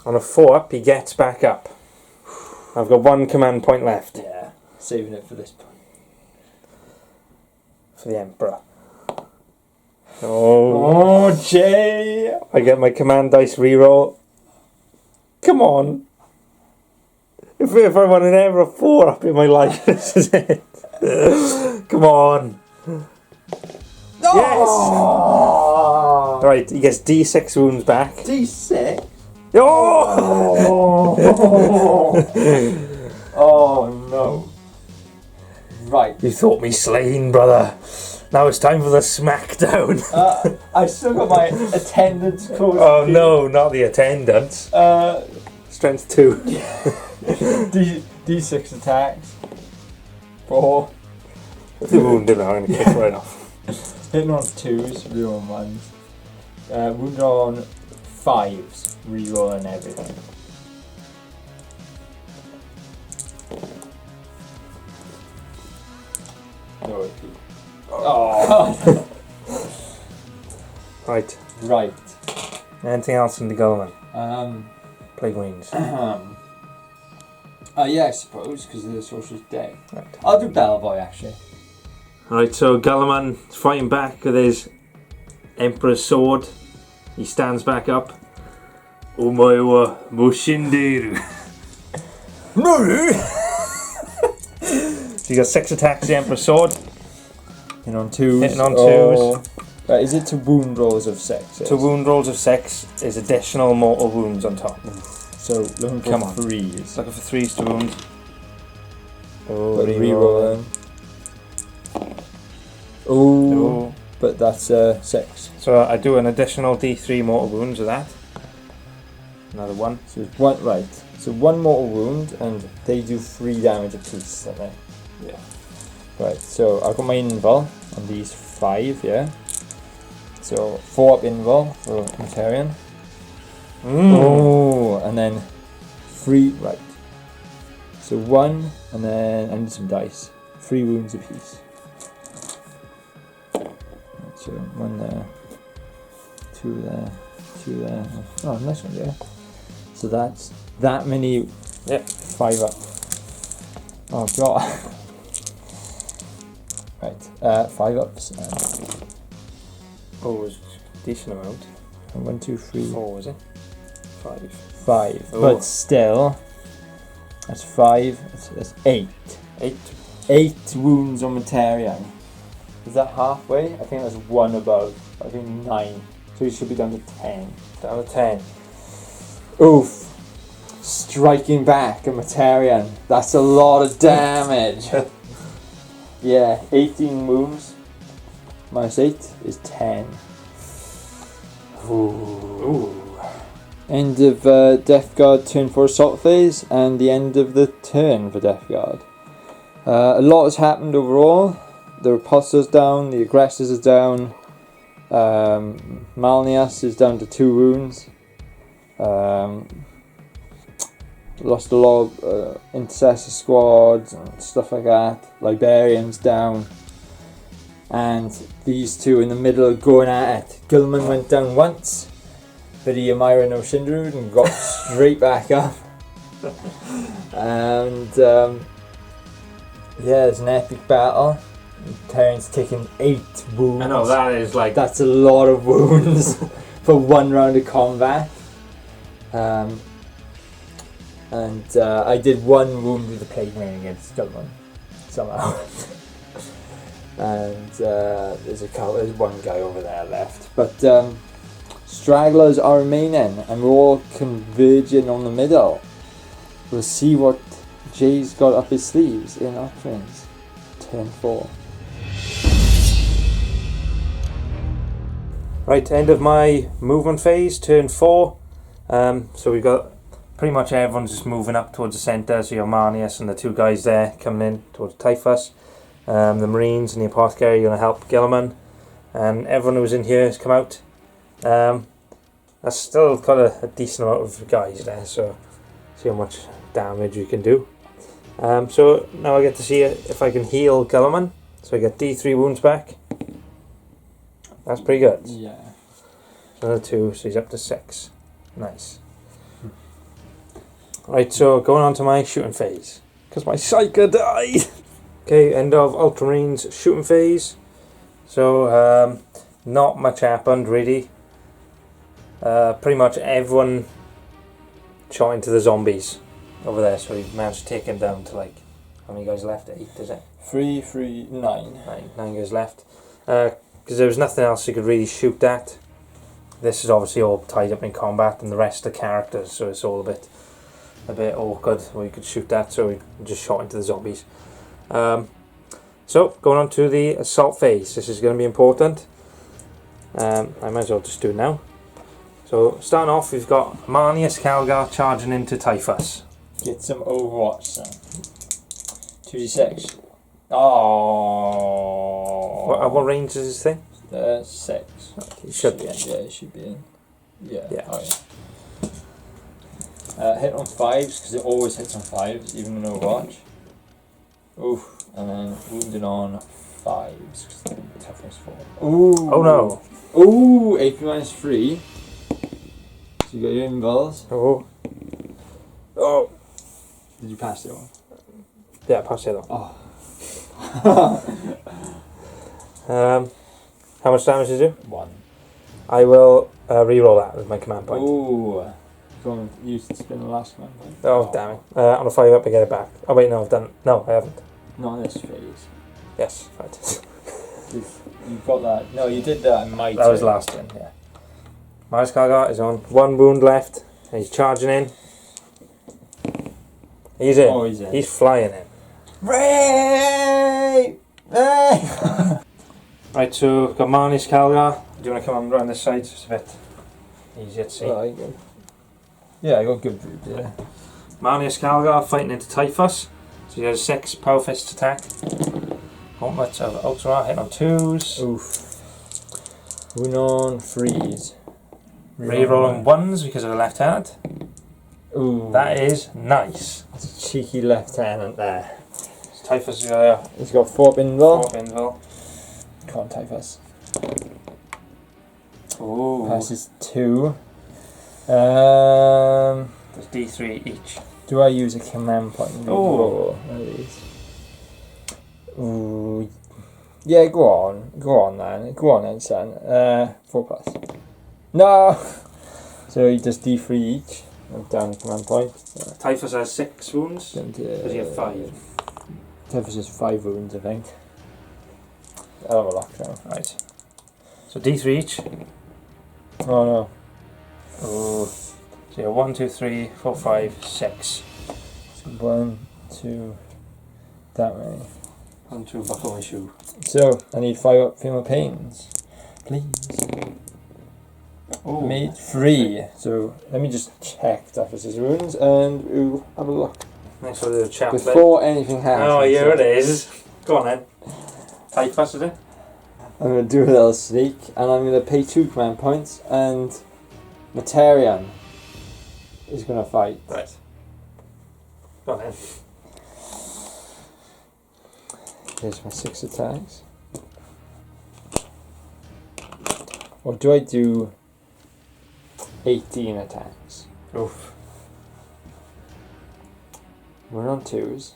on a 4-up, he gets back up. I've got 1 command point left Yeah, saving it for this point. for the Emperor. Oh, Jay! I get my command dice reroll. Come on. If I want an ever a 4-up in my life, this is it. Come on. Yes! Right, he gets D6 wounds back. D6? Oh! Oh no. Right. You thought me slain, brother. Now it's time for the smackdown. I still got my attendance code. Oh no, not the attendance. Strength 2. D6 attacks. 4. If you're wounded, I'm going to kick right off. Hitting on 2s, rerolling 1s. Wounded on 5s, rerolling everything. No, oh. Right. Right. Anything else in the Guilliman? Plague Marines. Yeah, I suppose, because the Sorcerer's Day. Right. I'll do Bellboy, actually. Right, so Guilliman is fighting back with his Emperor's sword. He stands back up. Omae wa Moshinderu. So you got 6 attacks, the Emperor's sword. Hitting on 2s. Hitting on 2s. Is it to wound rolls of 6? To wound rolls of 6 is additional mortal wounds on top. So looking for Come on. 3s. Looking for 3s to wound. Oh, But rerolling. Oh, but that's 6. So I do an additional D3 mortal wounds of that. Another 1. So it's 1, right. So 1 mortal wound, and they do 3 damage apiece, don't they? Yeah. Right, so I've got my invul on these 5, yeah? So 4 up invul for Materian. Oh, and then 3, right. So 1, and then I need some dice. 3 wounds apiece. Right, so 1 there, 2 there, 2 there. Oh, nice one, yeah. So that's that many. Yep. 5 up. Oh god. Right, 5 ups. Oh, it was a decent amount. 1, 2, 3, 4 was it? 5. 5. Oh. But still, that's 5. That's 8. 8. 8 wounds on Materian. Is that halfway? I think that's 1 above. I think 9. So you should be down to 10. Down to 10. Oof. Striking back at Materian. That's a lot of damage. Yeah, 18 wounds. Minus 8 is 10. Ooh. End of Death Guard turn for assault phase, and the end of the turn for Death Guard. A lot has happened overall. The repulsor's down, the aggressors is down. Marneus is down to 2 wounds. Lost a lot of intercessor squads and stuff like that. Liberians down. And these two in the middle are going at it. Guilliman went down once, but he Amira no Shinderu and got straight back up. And yeah, it's an epic battle. Terran's taking 8 wounds. I know, that is like... That's a lot of wounds for 1 round of combat. And I did 1 wound with the Plague Marine against Guilliman somehow. And there's 1 guy over there left. But stragglers are remaining, and we're all converging on the middle. We'll see what Jay's got up his sleeves in Ultramarines. Turn 4. Right, end of my movement phase, turn 4. So we've got pretty much everyone's just moving up towards the centre. So you have Marneus and the 2 guys there coming in towards Typhus. The Marines and the Apothecary are going to help Guilliman. And everyone who's in here has come out. That's still got a decent amount of guys there, so see how much damage we can do. So now I get to see if I can heal Guilliman. So I get D3 wounds back. That's pretty good. Yeah. Another 2, so he's up to 6. Nice. Right, so going on to my shooting phase. Because my psyker died! Okay, end of Ultramarines shooting phase. So, not much happened really. Pretty much everyone shot into the zombies over there, so we managed to take him down to like, how many guys left? 8, is it? 3, 9. 9 guys left. Because there was nothing else you could really shoot at. This is obviously all tied up in combat, and the rest are characters, so it's all a bit awkward what you could shoot at, so we just shot into the zombies. So, going on to the assault phase. This is going to be important. I might as well just do it now. So, starting off, we've got Marneus Calgar charging into Typhus. Get some Overwatch then. 2d6. Oh. What range is this thing? 6. Okay, it should be in. Yeah, it should be in. Yeah. Yeah. Oh, yeah. Hit on 5s, because it always hits on 5s, even in Overwatch. Oof. And then wounded on 5s, because toughness 4. Ooh. Oh no. Ooh, AP -3. So you got your invuls. Oh. Oh. Did you pass it one? Yeah, pass it on. Oh. How much damage did you do? 1. I will re-roll that as my command point. Ooh. Go on, use the spin the last command point. Oh, damn it. On a 5 up, I get it back. Oh, wait, no, I've done. No, I haven't. Not this phase. Yes, right. You've got that. No, you did that in my That was last turn, yeah. Marneus Calgar is on 1 wound left, and he's charging in. He's in. Oh, he's in. He's flying in. Ray! Ray! Right, so we've got Marneus Calgar. Do you want to come on around this side? It's a bit easier to see. Yeah, I got good view there. Marneus Calgar fighting into Typhus. So he has 6 power fist attack. Gauntlets of Ultra, hit on 2s. Oof. Wound on 3s. Re-rolling 1s because of the left hand. Ooh. That is nice. That's a cheeky lieutenant there. So Typhus is He's got 4 pinball. 4 pinball. Come on, Typhus. Ooh. Passes 2. There's D3 each. Do I use a command point? Oh. Ooh. Yeah, go on. Go on then. Go on then, son. 4+. No! So he does D3 each. I'm down a command point. Typhus has 6 wounds. Does he have 5? Typhus has 5 wounds, I think. I'll have a look now. Right. So D3 each. Oh no. Oh. So you have 1, 2, 3, 4, 5, 6. So 1, 2, that many. 1, 2, buckle my shoe. So, I need 5 up for my pains. Please. Oh. Made 3. So, let me just check Typhus's wounds and we'll have a look. Next one is a chaplet. Before anything happens. Oh, here it is. Go on then. Typhus, is it? I'm going to do a little sneak and I'm going to pay 2 command points and Materian is going to fight. Right. Go on then. Here's my 6 attacks. Or do I do 18 attacks? Oof. We're on 2s.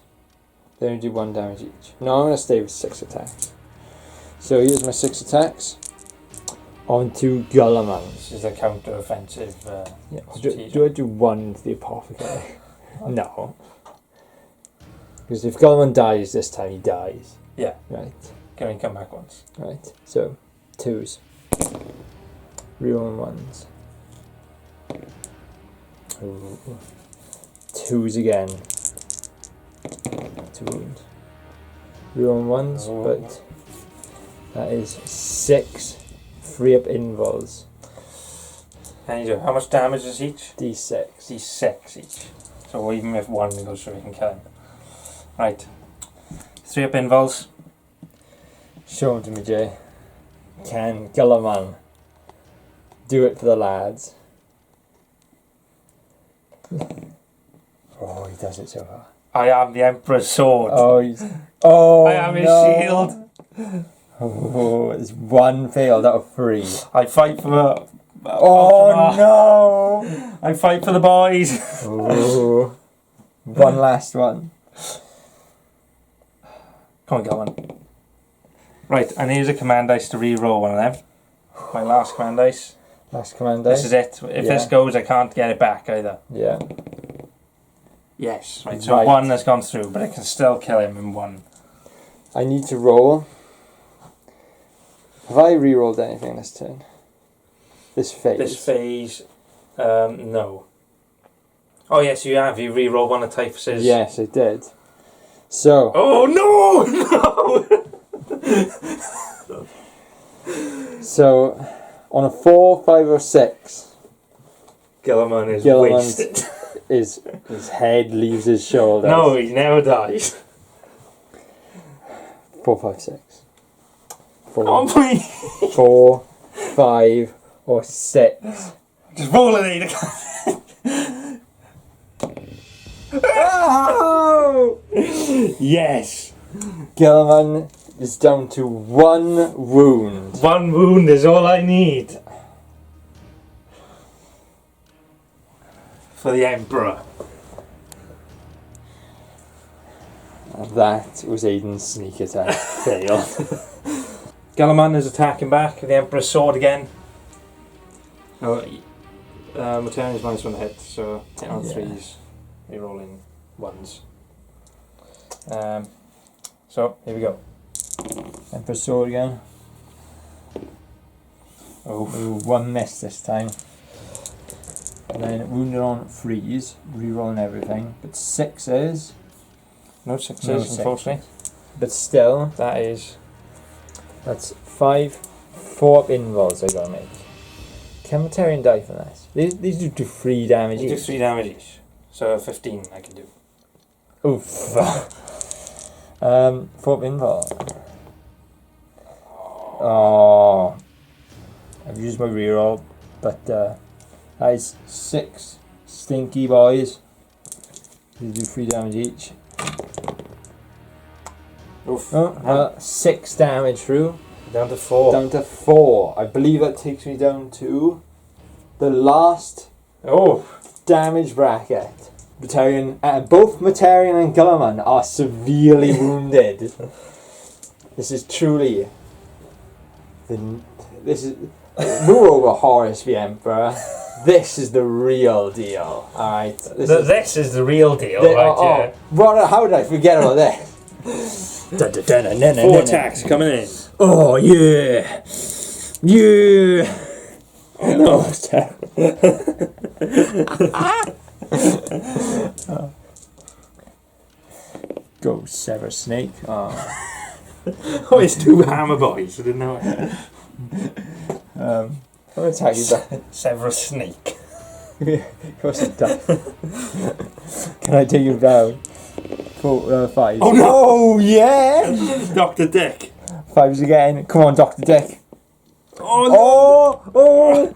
They only do 1 damage each. No, I'm going to stay with 6 attacks. So here's my 6 attacks. On to Guilliman. This is a counter-offensive Yeah. strategy. Do I do 1 to the apothecary? No. Because if Guilliman dies this time, he dies. Yeah. Right. Can only come back once. Right. So, 2s. Rerolling 1s. Ooh. 2s again. 2 wounds. Rerolling 1s, Oh. but that is 6 free up invuls. And you do. How much damage is each? D6. D6 each. So even if 1 goes through, we can kill him. Right. 3 up invuls. Show them to me, Jay. Can Guilliman do it for the lads? Oh, he does it so far. I am the Emperor's sword. Oh, he's... Oh, I am his no. shield. Oh, it's 1 failed out of 3. I fight for Oh no! I fight for the boys. Ooh. One last one. Come on, Guilliman. Right, and here's a command dice to re-roll one of them. My last command dice. Last command dice. This is it. If this goes, I can't get it back either. Yeah. Yes. Right, so one has gone through, but it can still kill him in one. I need to roll. Have I re-rolled anything this turn? This phase? This phase, no. Oh yes, you have. You re-roll one of Typhus's. Yes, I did. So. Oh no! No! So, on a 4, 5, or 6, Guilliman is Guilliman's wasted. his head leaves his shoulders. No, he never dies. 4, 5, 6. Oh please! 4, 5, or 6. Just roll it, Aidan. Oh! Yes. Guilliman is down to 1 wound. 1 wound is all I need. For the Emperor. And that was Aidan's sneak attack fail. Guilliman is attacking back with the Emperor's sword again. Oh, Marneus minus 1 hit, so 10 on 3s. Re-rolling 1s. So, here we go. Emperor's sword again. Oh, 1 miss this time. And then wounded on freeze, re-rolling everything. But 6s. No 6s, No 6s. unfortunately. But still, That is. that's 5 4-up involves I gotta make. Can Materian die from this? These do 3 damage You do each. 3 damage each. So 15 I can do. Oof. 4-up involve. Oh. I've used my reroll, but that is 6 stinky boys. These do 3 damage each. Oof. 6 damage through. Down to 4. Down to 4. I believe that takes me down to the last damage bracket. Both Materian and Guilliman are severely wounded. This is truly we're over Horus the Emperor. This is the real deal. Alright. This is the real deal, right? How did I forget about this? 4 attacks coming in. Oh yeah. Yeah. Oh no, that's terrible. Go sever snake. Oh, it's 2 hammer boys. I didn't know it. I'm gonna attack you back. Sever a snake. Of course it does. Can I take you down? 4, 5. Oh no! Oh yeah! Dr. Dick. 5s again. Come on, Dr. Dick. Oh no!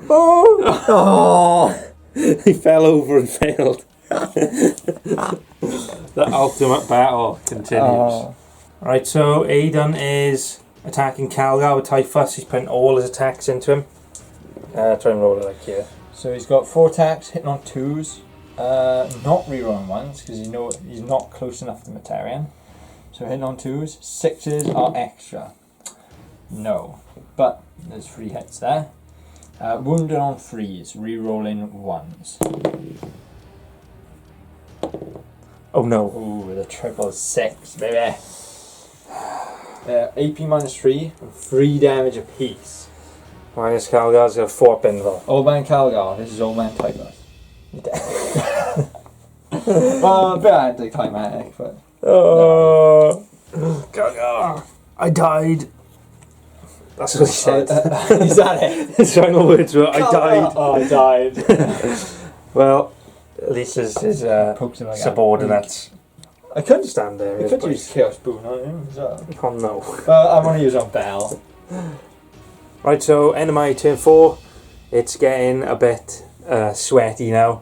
Oh! He fell over and failed. The ultimate battle continues. Oh. Right, so Aidan is attacking Calgar with Typhus. He's putting all his attacks into him. Try and roll it like here. So he's got 4 attacks, hitting on 2s. Not rerolling 1s because he's not close enough to Materian. So hitting on 2s. 6s are extra. No, but there's 3 hits there. Wounded on 3s, rerolling 1s. Oh no. Ooh, the triple 6, baby. AP minus 3, and 3 damage apiece. Minus Calgar's got 4 pinball. Old Man Calgar, this is Old Man Typhus. Well, a bit anticlimactic, but. Oh, Calgar, I died. That's what he said. Is that it? His final words were, I died. Oh, I died. Well, at least his subordinates I couldn't stand there. I could use Chaos Boon on him as well. Oh no. I'm going to use on Bell. Right, so enemy turn 4. It's getting a bit sweaty now,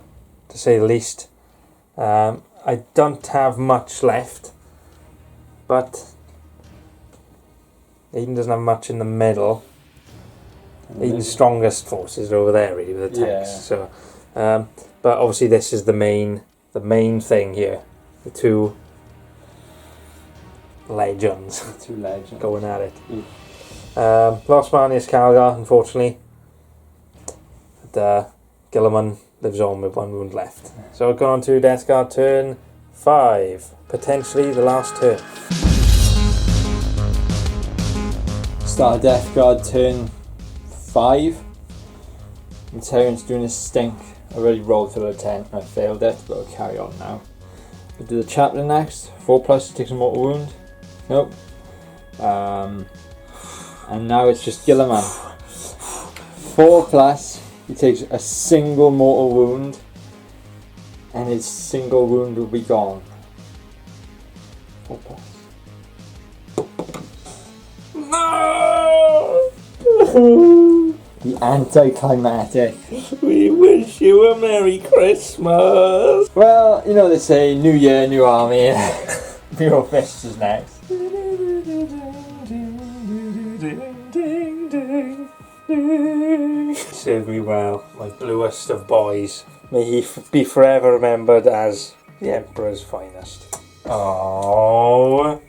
to say the least. I don't have much left, but Aidan doesn't have much in the middle. Aidan's strongest forces are over there, really, with the tanks. Yeah. So, but obviously this is the main thing here. The two legends The two legends. going at it. Lost Marneus Calgar, unfortunately. But Guilliman lives on with 1 wound left. So we're going on to Death Guard turn 5. Potentially the last turn. Start Death Guard turn 5. Materian's doing a stink. I already rolled for the 10 and I failed it, but I'll carry on now. We'll do the Chaplain next. 4+ takes a mortal wound. Nope. And now it's just Guilliman. 4+, he takes a single mortal wound, and his single wound will be gone. 4+. No! The anticlimactic. We wish you a Merry Christmas! Well, you know they say, New Year, new army. Bureau Fists is next. Serve me well, my bluest of boys. May he be forever remembered as the Emperor's finest. Oh,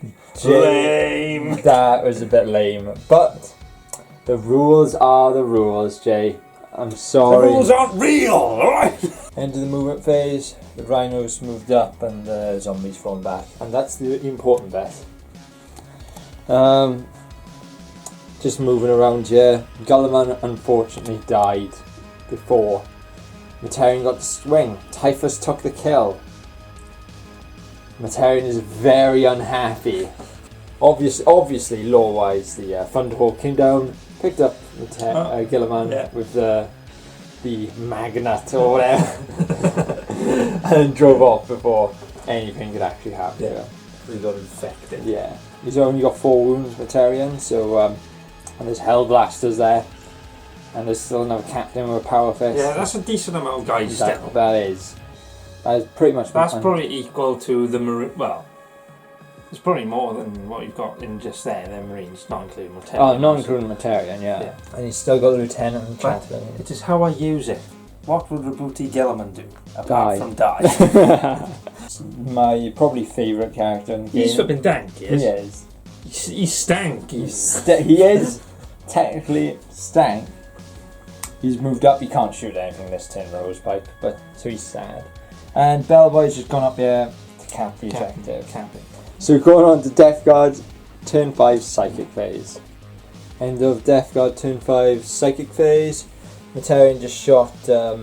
lame. That was a bit lame, but the rules are the rules, Jay. I'm sorry. The rules aren't real, alright? End of the movement phase. The rhinos moved up and the zombies fallen back, and that's the important bit. Just moving around here. Guilliman unfortunately died before Materian got the swing. Typhus took the kill. Materian is very unhappy. Obviously, lore-wise, the Thunderhawk came down, picked up Guilliman with the magnet or whatever, and drove off before anything could actually happen. Yeah, we got infected. Yeah, he's only got 4 wounds, Materian, so and there's Hellblasters there, and there's still another captain with a power fist. Yeah, that's a decent amount of guys still. That is pretty much. That's probably equal to the Marine. Well, it's probably more than what you've got in just there, the Marines, not including Materian. Oh, not including Materian, yeah. And he's still got the lieutenant and But chaplain. it is how I use it. What would Roboute Guilliman do apart Die. from die? My probably favourite character in the game. He's flipping dank, he is. He is. He's stank. He is technically stank. He's moved up. He can't shoot anything this turn, Rosepipe, but so he's sad. And Bellboy's just gone up here to camp the objective. Camping. So going on to Death Guard turn 5 psychic phase. End of Death Guard turn 5 psychic phase. Materian just shot a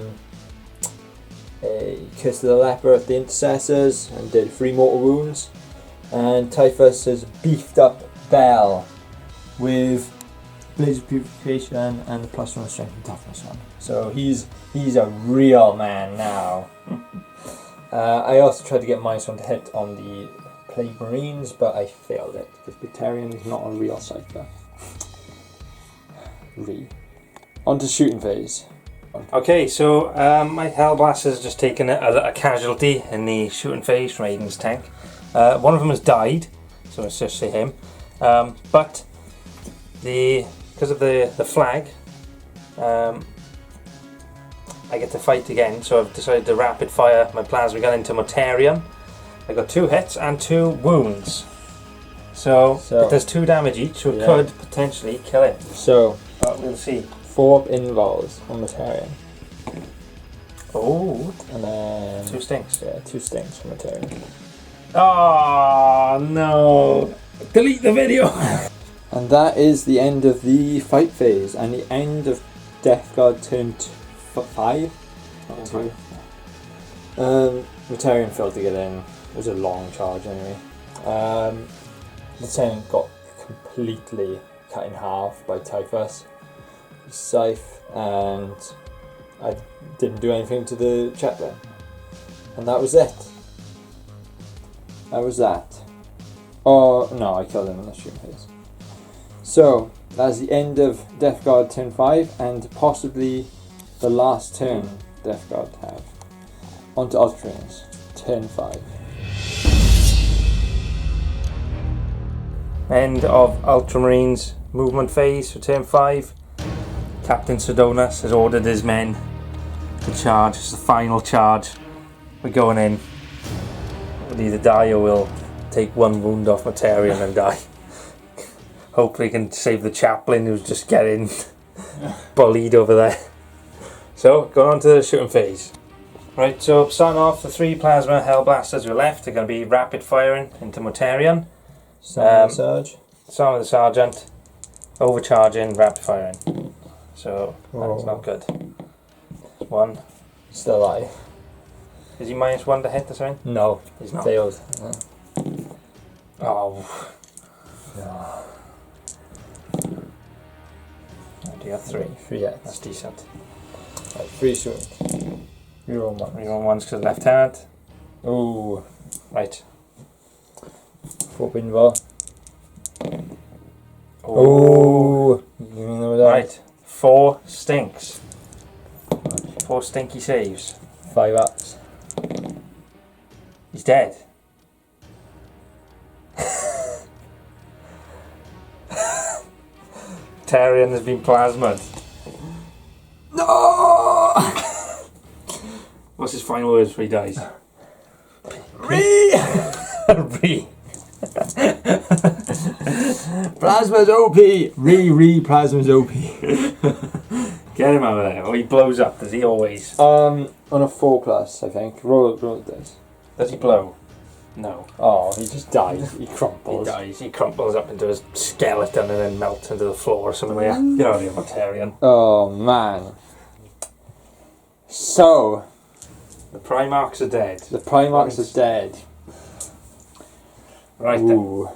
Kiss of the Leper at the intercessors and did 3 mortal wounds. And Typhus has beefed up Bell with Blaze of Purification and the +1 strength and toughness one. So he's a real man now. I also tried to get -1 to hit on the Plague Marines, but I failed it because Materian is not a real cypher. On to shooting phase. Okay, so my Hellblast has just taken a casualty in the shooting phase from Aidan's tank. One of them has died, so it's just him. But because of the flag, I get to fight again. So I've decided to rapid fire my plasma gun into Materian. I got 2 hits and 2 wounds. So it does 2 damage each, so it could potentially kill him. So, But we'll see. 4 invols on Materian. Oh, And then 2 stinks. yeah, 2 stings from Materian. Oh no! Delete the video! And that is the end of the fight phase and the end of Death Guard turn 5. Okay. Materian failed to get in. It was a long charge anyway. Lieutenant got completely cut in half by Typhus. Scythe, and I didn't do anything to the chaplain. And that was it. That was that. Oh no, I killed him in the shooting phase. So that's the end of Death Guard turn 5 and possibly the last turn Death Guard have. On to Ultramarines, turn 5. End of Ultramarines movement phase for turn 5. Captain Sedonas has ordered his men to charge. It's the final charge. We're going in. We'll either die or we'll take one wound off Mortarion and die. Hopefully we can save the chaplain who's just getting bullied over there. So, going on to the shooting phase. Right, so starting off, the 3 plasma hellblasters who are left are going to be rapid firing into Mortarion. Start with the sergeant. Overcharging, rapid firing. So, that's not good. 1. Still alive. Is he -1 to hit or something? No, He's not. failed. Oh. Do you have 3? 3 hits. That's decent. Right, 3 shooting. Reroll 1. Reroll 1's because lieutenant. Oh, Right. 4 pinball. Oh. You know that? Right. 4 stinks. 4 stinky saves. 5 ups. He's dead. Tarion has been plasmid. No! What's his final words before he dies? Re! Re. Plasma's OP! Plasma's OP. Get him out of there. Oh, he blows up, does he always? On a 4+, I think. Roll this. Does he blow? No. Oh, he just dies. He He crumples. dies. He crumples up into his skeleton and then melts into the floor or something like that. Get out of here, Mortarion. Oh, man. So, The Primarchs are dead. the Primarchs are dead. Right then. Ooh.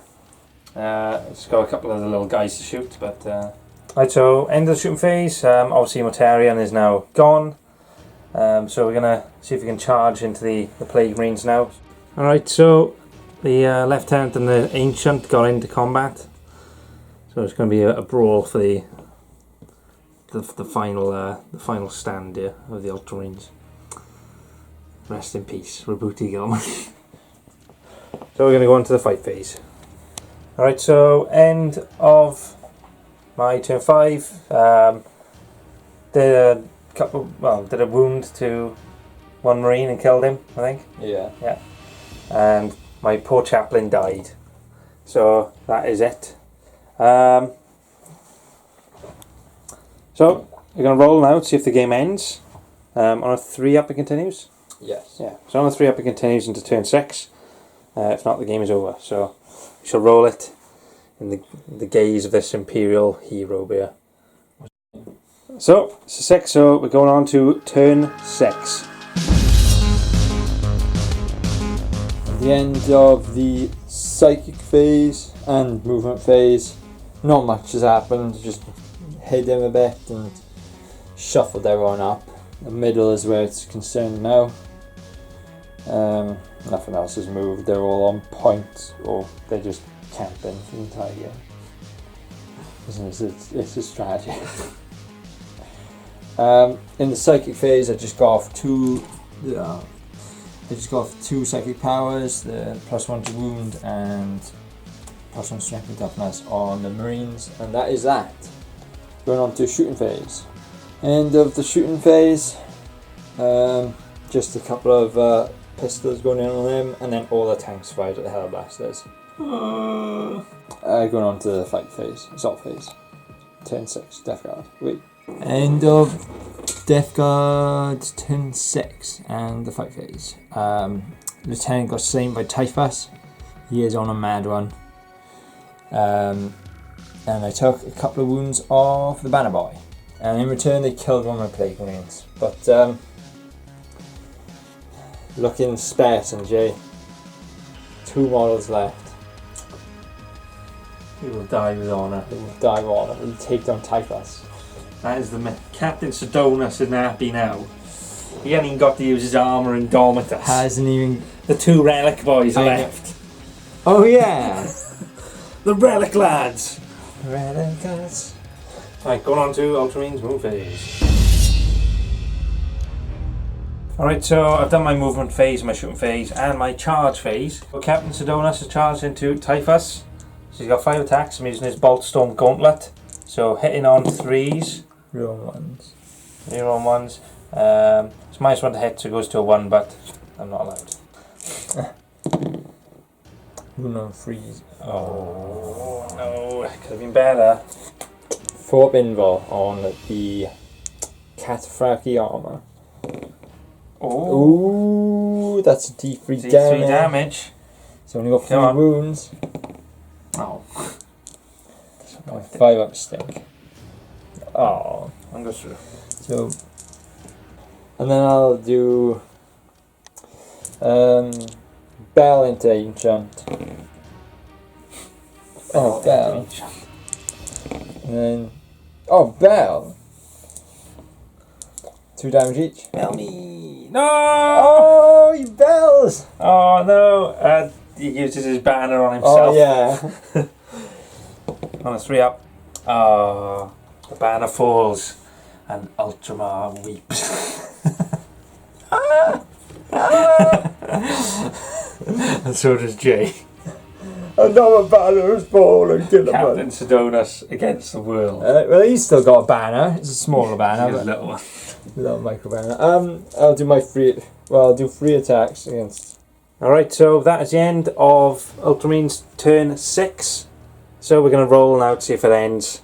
It's got a couple of the little guys to shoot, but... Right, so end of the shooting phase. Obviously Mortarion is now gone. So we're going to see if we can charge into the Plague Marines now. Alright, so the Lieutenant and the Ancient got into combat. So it's going to be a brawl for the final stand here of the Ultramarines. Rest in peace, Roboute Guilliman. So we're going to go into the fight phase. Alright, so end of my turn 5. Did a wound to one Marine and killed him, I think. Yeah. And my poor chaplain died. So that is it. So we're going to roll now to see if the game ends. On a 3 up it continues. Yes. Yeah. So on a 3 up it continues into turn 6. If not, the game is over. So we shall roll it in the gaze of this Imperial hero bear. So it's a 6. So we're going on to turn 6. At the end of the psychic phase and movement phase, not much has happened. Just hid him a bit and shuffled everyone up. The middle is where it's concerned now. Nothing else has moved. They're all on point, or they're just camping for the entire game. It's a strategy. In the psychic phase, I just got off 2. I just got off 2 psychic powers, the +1 to wound and +1 strength and toughness on the Marines, and that is that. Going on to shooting phase. End of the shooting phase. Just a couple of pistols going in on them, and then all the tanks fired at the Hellblasters. Going on to the fight phase, assault phase. Turn 6, Death Guard. Wait. End of Death Guard, turn 6, and the fight phase. Lieutenant got slain by Typhus. He is on a mad run. And I took a couple of wounds off the Banner Boy. And in return, they killed one of my Plague Marines. But looking sparse and Jay. 2 models left. He will die with honour. They will dive on and take down Typhus. That is the Captain Sedonas is happy now. He hasn't even got to use his armour and Domitus. Hasn't even. The 2 relic boys are left. Oh yeah! The relic lads! Relic lads. Right, going on to Ultramarines move phase. Alright, so I've done my movement phase, my shooting phase, and my charge phase. So Captain Sedonas has charged into Typhus. So he's got 5 attacks. I'm using his Bolt Storm Gauntlet. So hitting on 3s Real ones. Zero and ones. It's -1 to hit, so it goes to a 1, but I'm not allowed. Uno freeze. Oh no, could have been better. 4 invul on the Cataphracti armor. Ooh, that's a D3 D3 damage. It's only got 3 Come on. wounds. Oh. 5 up stink. Oh. I'm go through. So, and then I'll do Bell into Ancient. Oh, Bell. And then, Bell. 2 damage each. Help me! No! Oh, he bells! Oh no! He uses his banner on himself. Oh, yeah. On a 3 up. Oh, the banner falls and Ultramar weeps. And so does Jay. Another banner is falling, Captain Guilliman. Sedonis against the world. Well, he's still got a banner. It's a smaller banner. He's a but little one. little micro banner. I'll do my I'll do 3 attacks against. Alright, so that is the end of Ultramarines turn 6. So we're going to roll now to see if it ends.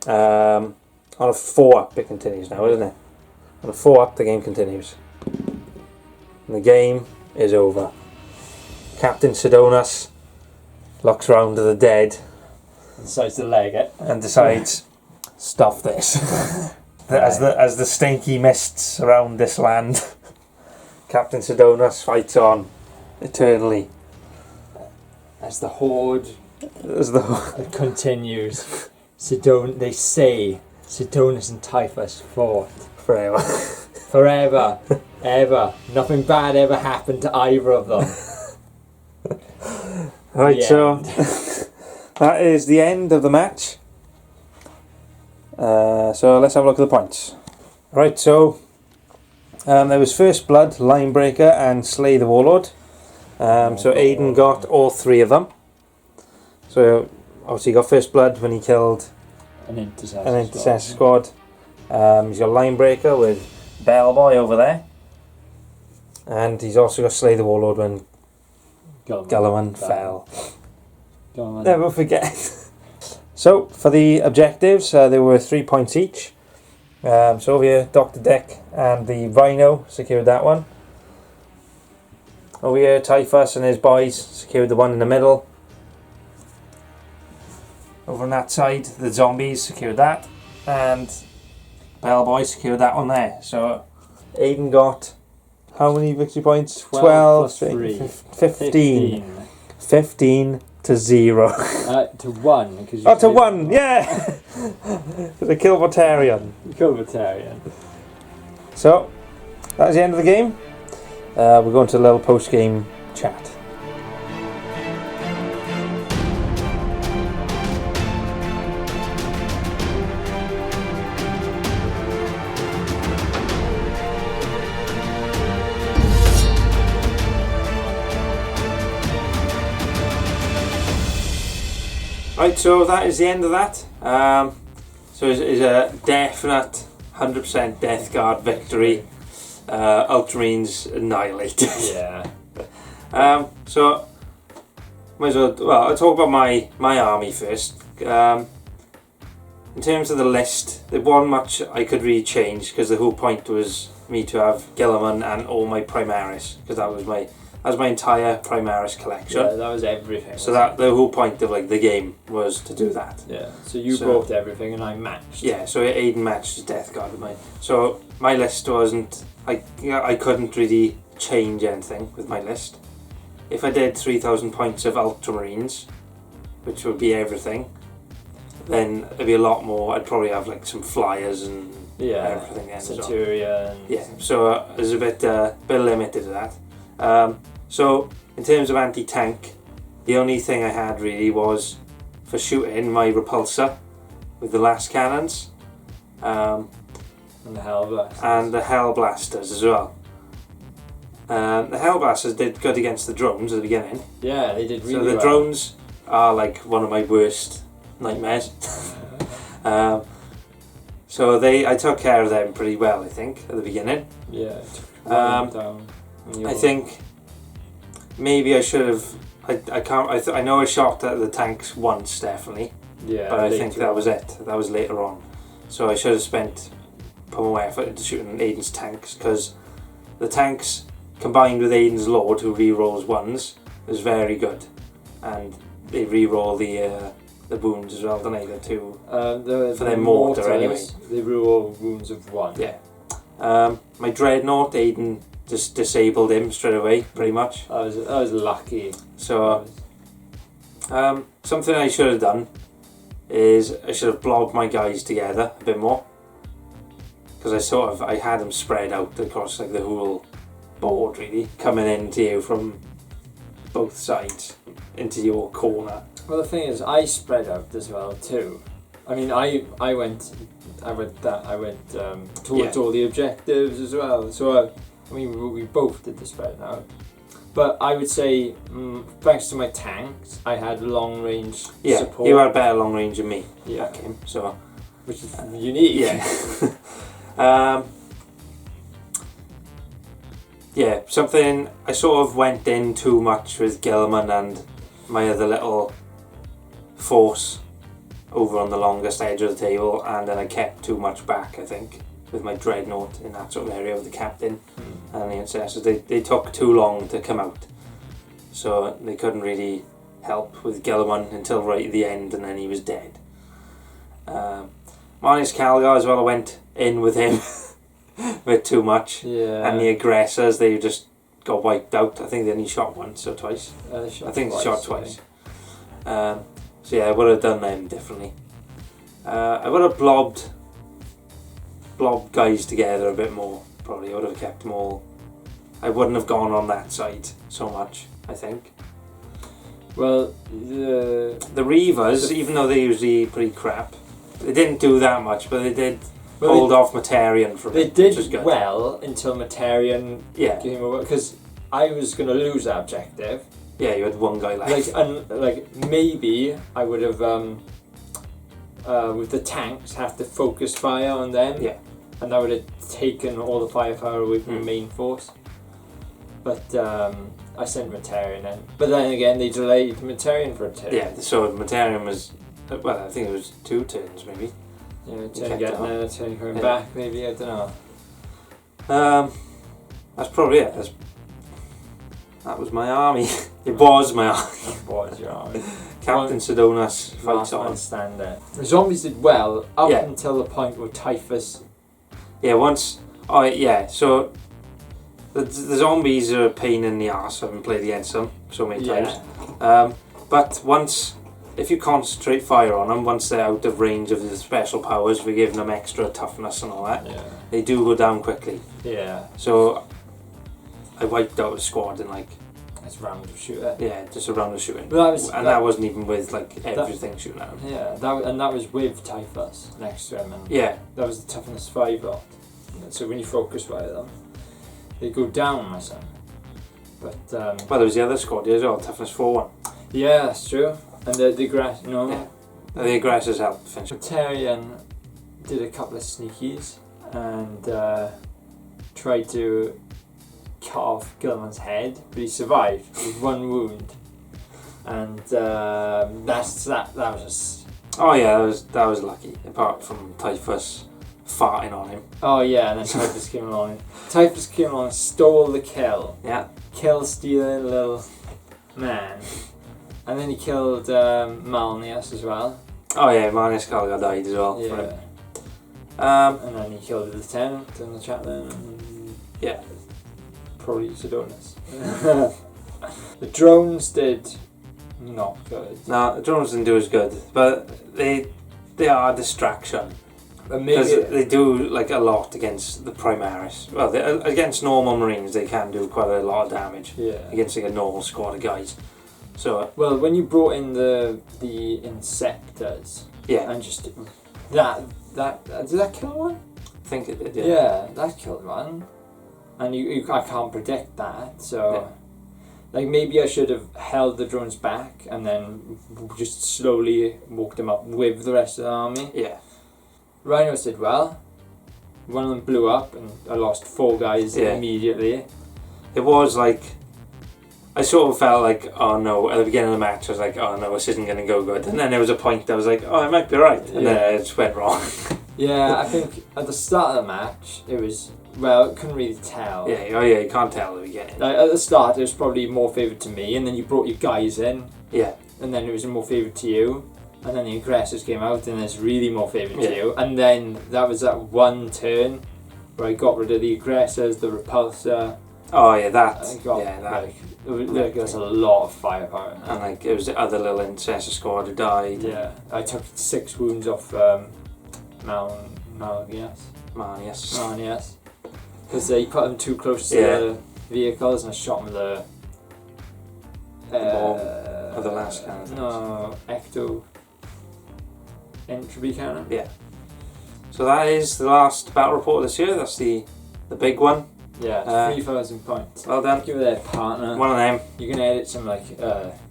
On a 4 up it continues now, isn't it? On a 4 up the game continues. And the game is over. Captain Sedonis looks round to the dead Decides to leg it. and decides, stuff this. As the stinky mists surround this land, Captain Sedonis fights on eternally. As the horde As the it continues, they say Sedonis and Typhus fought forever. forever, ever. Nothing bad ever happened to either of them. Right, The so end. that is the end of the match. So let's have a look at the points. Right, so there was First Blood, Linebreaker, and Slay the Warlord. So Aidan got all 3 of them. So obviously he got First Blood when he killed An intercessor squad. He's got Linebreaker with Bellboy over there. And he's also got Slay the Warlord when Guilliman fell. Never forget. So for the objectives, there were 3 points each. So over here, Dr. Dick and the Rhino secured that one. Over here, Typhus and his boys secured the one in the middle. Over on that side, the zombies secured that. And Bellboy secured that one there. So Aidan got how many victory points? 12 plus 15. 15 to 0. To 1 because Oh, to 1, yeah! The Kilbertarian. Kilbertarian. So, that's the end of the game. We're going to a little post-game chat. Right, so that is the end of that. So it's a definite 100% Death Guard victory. Ultramarines annihilated. Yeah. So might as well. I'll talk about my army first. In terms of the list, there wasn't much I could really change because the whole point was me to have Guilliman and all my Primaris because that was my entire Primaris collection. Yeah, that was everything. So that the whole point of like the game was to do that. Yeah. So you brought everything and I matched. Yeah. So Aidan matched his Death Guard with mine. So my list wasn't. I couldn't really change anything with my list. If I did 3,000 points of Ultramarines, which would be everything, then it'd be a lot more. I'd probably have like some flyers and everything then as well. Centurion. Yeah. So there's a bit limited to that. So in terms of anti-tank, the only thing I had really was for shooting my repulsor with the last cannons. And the Hellblasters. And the Hellblasters as well. The Hellblasters did good against the drones at the beginning. Yeah, they did really well. So the drones are like one of my worst nightmares. So I took care of them pretty well, I think, at the beginning. Yeah. Down. I think maybe I should have. I can't. I know I shot at the tanks once, definitely. Yeah. But I think that was it. That was later on. So I should have put more effort into shooting Aidan's tanks, because the tanks combined with Aidan's Lord, who re-rolls ones, is very good, and they re-roll the wounds as well, don't they? The two for their mortar anyway. They re-roll wounds of 1. Yeah. My Dreadnought, Aidan just disabled him straight away, pretty much. I was lucky. So something I should have done is I should have blobbed my guys together a bit more, because I had them spread out across like the whole board, really, coming into you from both sides into your corner. Well, the thing is, I spread out as well too. I mean, I went towards all the objectives as well. So I mean, we both did the spread out. But I would say, thanks to my tanks, I had long range support. You had better long range than me. Yeah. That game, so which is unique. Yeah. Yeah, something I sort of went in too much with Guilliman and my other little force over on the longest edge of the table, and then I kept too much back, I think, with my Dreadnought in that sort of area with the captain and the intercessors. They took too long to come out, so they couldn't really help with Guilliman until right at the end, and then he was dead. Marneus Calgar as well, I went in with him a bit too much. Yeah. And the aggressors, they just got wiped out. I think they only shot once or twice. I think they shot twice. So yeah, I would have done them differently. I would have blobbed guys together a bit more, probably. I would have kept them all. I wouldn't have gone on that side so much, I think. Well, the Reavers, even though they're usually pretty crap, they didn't do that much, but they did hold off Materian for a bit. They which was did good. well until Materian came over, because I was going to lose that objective. Yeah, you had one guy left. Maybe I would have, with the tanks, have to focus fire on them. Yeah. And that would have taken all the firepower away from the main force. But I sent Materian in. But then again, they delayed Materian for a turn. Yeah, so Materian was, well, I think it was 2 turns maybe. Yeah, turn getting in, a turn coming back, maybe, I don't know. That's probably it. That was my army. It was my army. That was your army. Captain Sedona's fights on. Stand there. The zombies did well up until the point where Typhus. Yeah, once. Oh yeah. So the zombies are a pain in the arse. I haven't played against them so many times. But once, if you concentrate fire on them, once they're out of range of the special powers, we're giving them extra toughness and all that. Yeah. They do go down quickly. Yeah. So I wiped out a squad in like. It's random shooter. Yeah, just a random shooting. But that wasn't even with like everything shooting at him. Yeah, that was with Typhus next to him, and that was the toughness 5 lot. So when you focus fire them, they go down, my son. But well, there was the other squad as well, toughness 4-1. Yeah, that's true. And the the aggressors helped finish. Materian did a couple of sneakies and tried to cut off Guilliman's head, but he survived with 1 wound, and that was just. Oh yeah, that was lucky. Apart from Typhus farting on him. Oh yeah, and then Typhus came along. Typhus came along, stole the kill. Yeah. Kill stealing little man, and then he killed Marneus as well. Oh yeah, Marneus Calgar died as well. Yeah. And then he killed the lieutenant and the chaplain. And probably Sedonis. The drones did not good. No, the drones didn't do as good, but they are a distraction. Because they do like a lot against the Primaris. Well, against normal Marines, they can do quite a lot of damage. Yeah. Against like a normal squad of guys. So. Well, when you brought in the Insectors. Yeah. And just that did that kill one? I think it did. Yeah. Yeah, that killed one. And I can't predict that, so like maybe I should have held the drones back and then just slowly walked them up with the rest of the army. Yeah. Rhinos did well. One of them blew up and I lost 4 guys immediately. It was like, I sort of felt like, oh no, at the beginning of the match I was like, oh no, this isn't going to go good. And then there was a point that I was like, oh, it might be right. And then it just went wrong. Yeah, I think at the start of the match, it was, well, couldn't really tell. Yeah, you can't tell at the beginning. Like, at the start, it was probably more favoured to me, and then you brought your guys in. Yeah. And then it was more favoured to you. And then the aggressors came out, and it's really more favoured to you. And then that was that one turn where I got rid of the aggressors, the repulsor. Oh yeah, that. Like, there's a lot of firepower. And like, it was the other little intercessor squad who died. Yeah, I took 6 wounds off Marneus. Because they put them too close to the vehicles, and I shot them with the bomb of the last cannon. No, Ecto entry cannon. Yeah. So that is the last battle report this year. That's the big one. Yeah, 3,000 points. Well done. Give it a partner. One of them. You can edit some like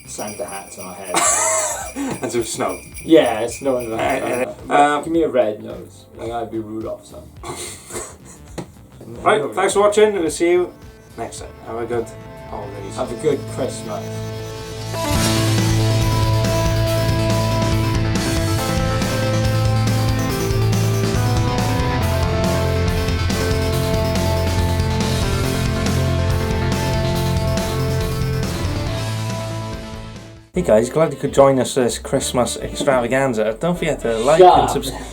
Santa hats on our heads. And some snow. Yeah, snow in the back. Give me a red nose. Like I'd be Rudolph son. Right, thanks for watching. We'll see you next time. Have a good holidays. Have a good Christmas. Hey guys, glad you could join us for this Christmas extravaganza. Don't forget to like and subscribe.